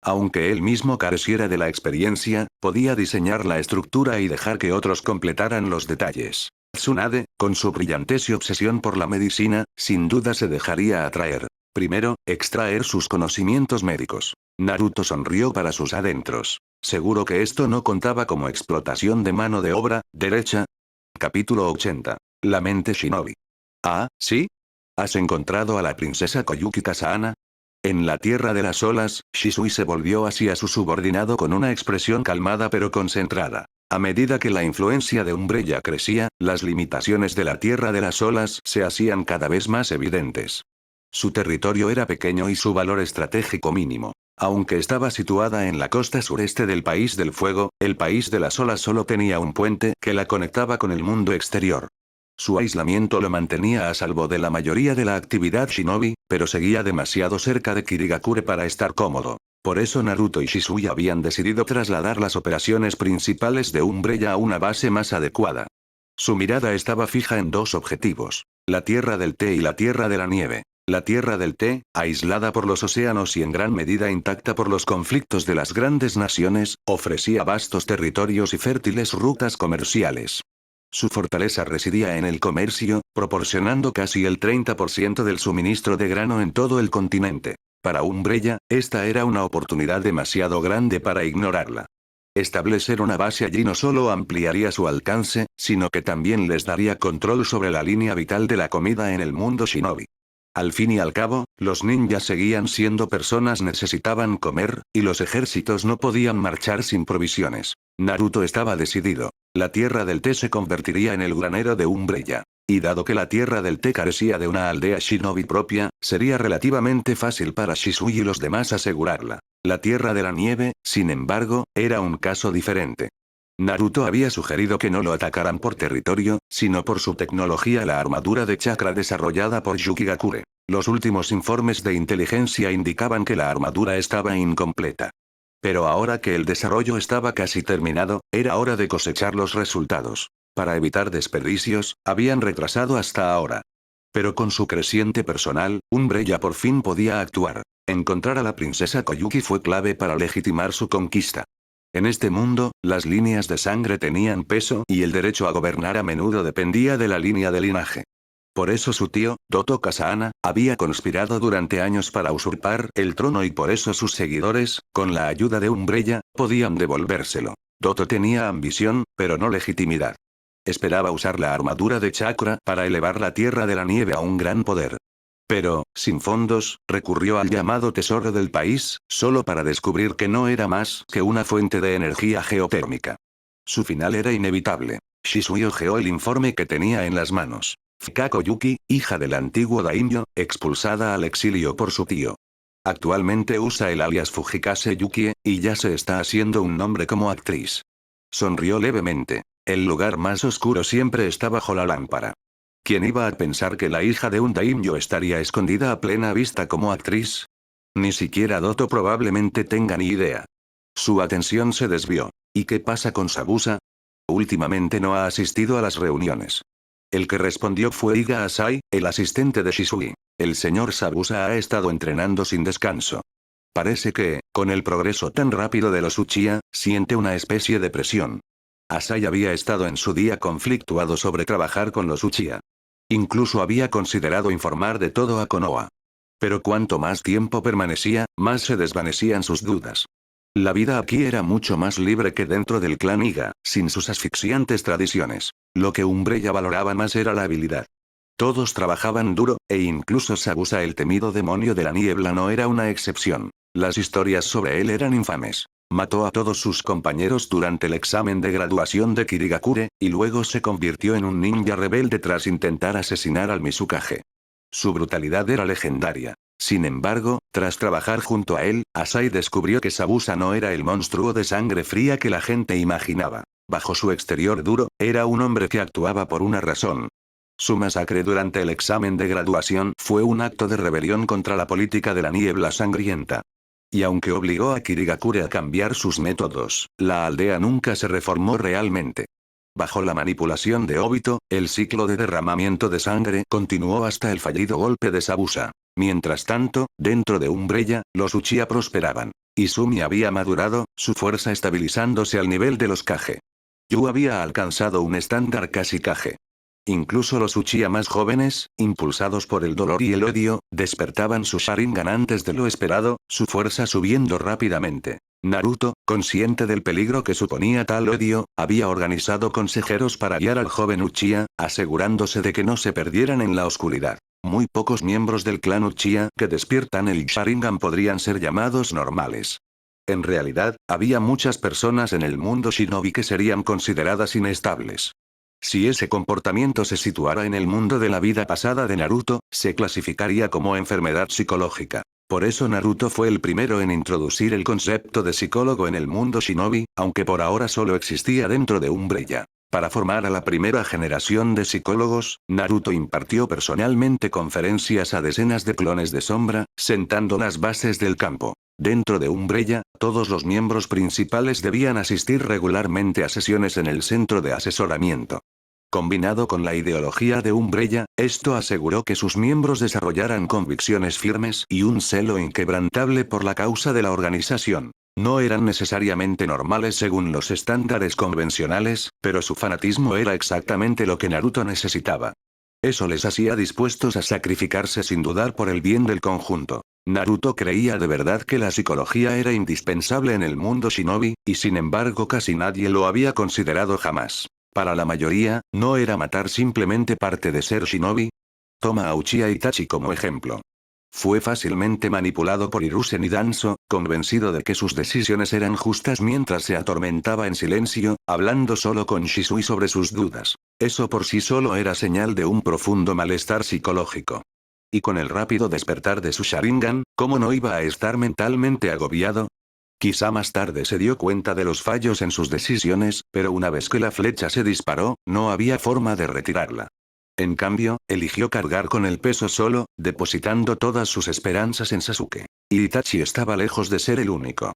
Aunque él mismo careciera de la experiencia, podía diseñar la estructura y dejar que otros completaran los detalles. Tsunade, con su brillantez y obsesión por la medicina, sin duda se dejaría atraer. Primero, extraer sus conocimientos médicos. Naruto sonrió para sus adentros. ¿Seguro que esto no contaba como explotación de mano de obra, derecha? Capítulo 80. La mente shinobi. Ah, ¿sí? ¿Has encontrado a la princesa Koyuki Kasana? En la Tierra de las Olas, Shisui se volvió hacia su subordinado con una expresión calmada pero concentrada. A medida que la influencia de Umbrella crecía, las limitaciones de la Tierra de las Olas se hacían cada vez más evidentes. Su territorio era pequeño y su valor estratégico mínimo. Aunque estaba situada en la costa sureste del País del Fuego, el País de las Olas solo tenía un puente que la conectaba con el mundo exterior. Su aislamiento lo mantenía a salvo de la mayoría de la actividad shinobi, pero seguía demasiado cerca de Kirigakure para estar cómodo. Por eso Naruto y Shisui habían decidido trasladar las operaciones principales de Umbrella a una base más adecuada. Su mirada estaba fija en dos objetivos: la Tierra del Té y la Tierra de la Nieve. La Tierra del Té, aislada por los océanos y en gran medida intacta por los conflictos de las grandes naciones, ofrecía vastos territorios y fértiles rutas comerciales. Su fortaleza residía en el comercio, proporcionando casi el 30% del suministro de grano en todo el continente. Para Umbrella, esta era una oportunidad demasiado grande para ignorarla. Establecer una base allí no solo ampliaría su alcance, sino que también les daría control sobre la línea vital de la comida en el mundo shinobi. Al fin y al cabo, los ninjas seguían siendo personas, necesitaban comer, y los ejércitos no podían marchar sin provisiones. Naruto estaba decidido. La Tierra del Té se convertiría en el granero de Umbrella. Y dado que la Tierra del Té carecía de una aldea shinobi propia, sería relativamente fácil para Shisui y los demás asegurarla. La Tierra de la Nieve, sin embargo, era un caso diferente. Naruto había sugerido que no lo atacaran por territorio, sino por su tecnología, la armadura de chakra desarrollada por Yukigakure. Los últimos informes de inteligencia indicaban que la armadura estaba incompleta. Pero ahora que el desarrollo estaba casi terminado, era hora de cosechar los resultados. Para evitar desperdicios, habían retrasado hasta ahora. Pero con su creciente personal, Umbrella por fin podía actuar. Encontrar a la princesa Koyuki fue clave para legitimar su conquista. En este mundo, las líneas de sangre tenían peso y el derecho a gobernar a menudo dependía de la línea de linaje. Por eso su tío, Doto Kasana, había conspirado durante años para usurpar el trono y por eso sus seguidores, con la ayuda de Umbrella, podían devolvérselo. Doto tenía ambición, pero no legitimidad. Esperaba usar la armadura de chakra para elevar la Tierra de la Nieve a un gran poder. Pero, sin fondos, recurrió al llamado tesoro del país, solo para descubrir que no era más que una fuente de energía geotérmica. Su final era inevitable. Shisui hojeó el informe que tenía en las manos. Fuka Koyuki, hija del antiguo daimyo, expulsada al exilio por su tío. Actualmente usa el alias Fujikase Yukie, y ya se está haciendo un nombre como actriz. Sonrió levemente. El lugar más oscuro siempre está bajo la lámpara. ¿Quién iba a pensar que la hija de un daimyo estaría escondida a plena vista como actriz? Ni siquiera Doto probablemente tenga ni idea. Su atención se desvió. ¿Y qué pasa con Sabusa? Últimamente no ha asistido a las reuniones. El que respondió fue Iga Asai, el asistente de Shisui. El señor Sabusa ha estado entrenando sin descanso. Parece que, con el progreso tan rápido de los Uchiha, siente una especie de presión. Asai había estado en su día conflictuado sobre trabajar con los Uchiha. Incluso había considerado informar de todo a Konoha. Pero cuanto más tiempo permanecía, más se desvanecían sus dudas. La vida aquí era mucho más libre que dentro del clan Iga, sin sus asfixiantes tradiciones. Lo que Umbrella valoraba más era la habilidad. Todos trabajaban duro, e incluso Sabusa, el temido demonio de la niebla, no era una excepción. Las historias sobre él eran infames. Mató a todos sus compañeros durante el examen de graduación de Kirigakure, y luego se convirtió en un ninja rebelde tras intentar asesinar al Mizukage. Su brutalidad era legendaria. Sin embargo, tras trabajar junto a él, Asai descubrió que Sabusa no era el monstruo de sangre fría que la gente imaginaba. Bajo su exterior duro, era un hombre que actuaba por una razón. Su masacre durante el examen de graduación fue un acto de rebelión contra la política de la niebla sangrienta. Y aunque obligó a Kirigakure a cambiar sus métodos, la aldea nunca se reformó realmente. Bajo la manipulación de Obito, el ciclo de derramamiento de sangre continuó hasta el fallido golpe de Sabusa. Mientras tanto, dentro de Umbrella, los Uchiha prosperaban. Izumi había madurado, su fuerza estabilizándose al nivel de los Kage. Yu había alcanzado un estándar casi Kage. Incluso los Uchiha más jóvenes, impulsados por el dolor y el odio, despertaban su Sharingan antes de lo esperado, su fuerza subiendo rápidamente. Naruto, consciente del peligro que suponía tal odio, había organizado consejeros para guiar al joven Uchiha, asegurándose de que no se perdieran en la oscuridad. Muy pocos miembros del clan Uchiha que despiertan el Sharingan podrían ser llamados normales. En realidad, había muchas personas en el mundo shinobi que serían consideradas inestables. Si ese comportamiento se situara en el mundo de la vida pasada de Naruto, se clasificaría como enfermedad psicológica. Por eso Naruto fue el primero en introducir el concepto de psicólogo en el mundo shinobi, aunque por ahora solo existía dentro de Umbrella. Para formar a la primera generación de psicólogos, Naruto impartió personalmente conferencias a decenas de clones de sombra, sentando las bases del campo. Dentro de Umbrella, todos los miembros principales debían asistir regularmente a sesiones en el centro de asesoramiento. Combinado con la ideología de Umbrella, esto aseguró que sus miembros desarrollaran convicciones firmes y un celo inquebrantable por la causa de la organización. No eran necesariamente normales según los estándares convencionales, pero su fanatismo era exactamente lo que Naruto necesitaba. Eso les hacía dispuestos a sacrificarse sin dudar por el bien del conjunto. Naruto creía de verdad que la psicología era indispensable en el mundo shinobi, y sin embargo casi nadie lo había considerado jamás. Para la mayoría, ¿no era matar simplemente parte de ser shinobi? Toma a Uchiha Itachi como ejemplo. Fue fácilmente manipulado por Hiruzen y Danzo, convencido de que sus decisiones eran justas mientras se atormentaba en silencio, hablando solo con Shisui sobre sus dudas. Eso por sí solo era señal de un profundo malestar psicológico. Y con el rápido despertar de su Sharingan, ¿cómo no iba a estar mentalmente agobiado? Quizá más tarde se dio cuenta de los fallos en sus decisiones, pero una vez que la flecha se disparó, no había forma de retirarla. En cambio, eligió cargar con el peso solo, depositando todas sus esperanzas en Sasuke. Y Itachi estaba lejos de ser el único.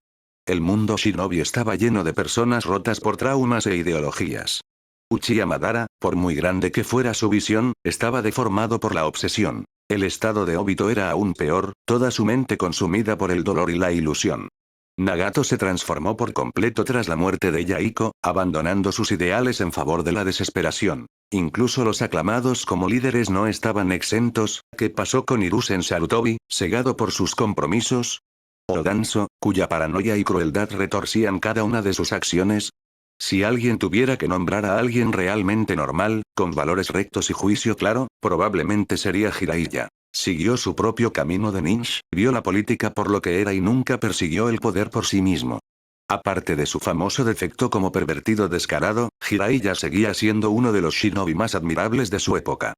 El mundo shinobi estaba lleno de personas rotas por traumas e ideologías. Uchiha Madara, por muy grande que fuera su visión, estaba deformado por la obsesión. El estado de Obito era aún peor, toda su mente consumida por el dolor y la ilusión. Nagato se transformó por completo tras la muerte de Yahiko, abandonando sus ideales en favor de la desesperación. Incluso los aclamados como líderes no estaban exentos. ¿Qué pasó con Hiruzen Sarutobi, cegado por sus compromisos? ¿O Danzo, cuya paranoia y crueldad retorcían cada una de sus acciones? Si alguien tuviera que nombrar a alguien realmente normal, con valores rectos y juicio claro, probablemente sería Jiraiya. Siguió su propio camino de ninja, vio la política por lo que era y nunca persiguió el poder por sí mismo. Aparte de su famoso defecto como pervertido descarado, Jiraiya seguía siendo uno de los shinobi más admirables de su época.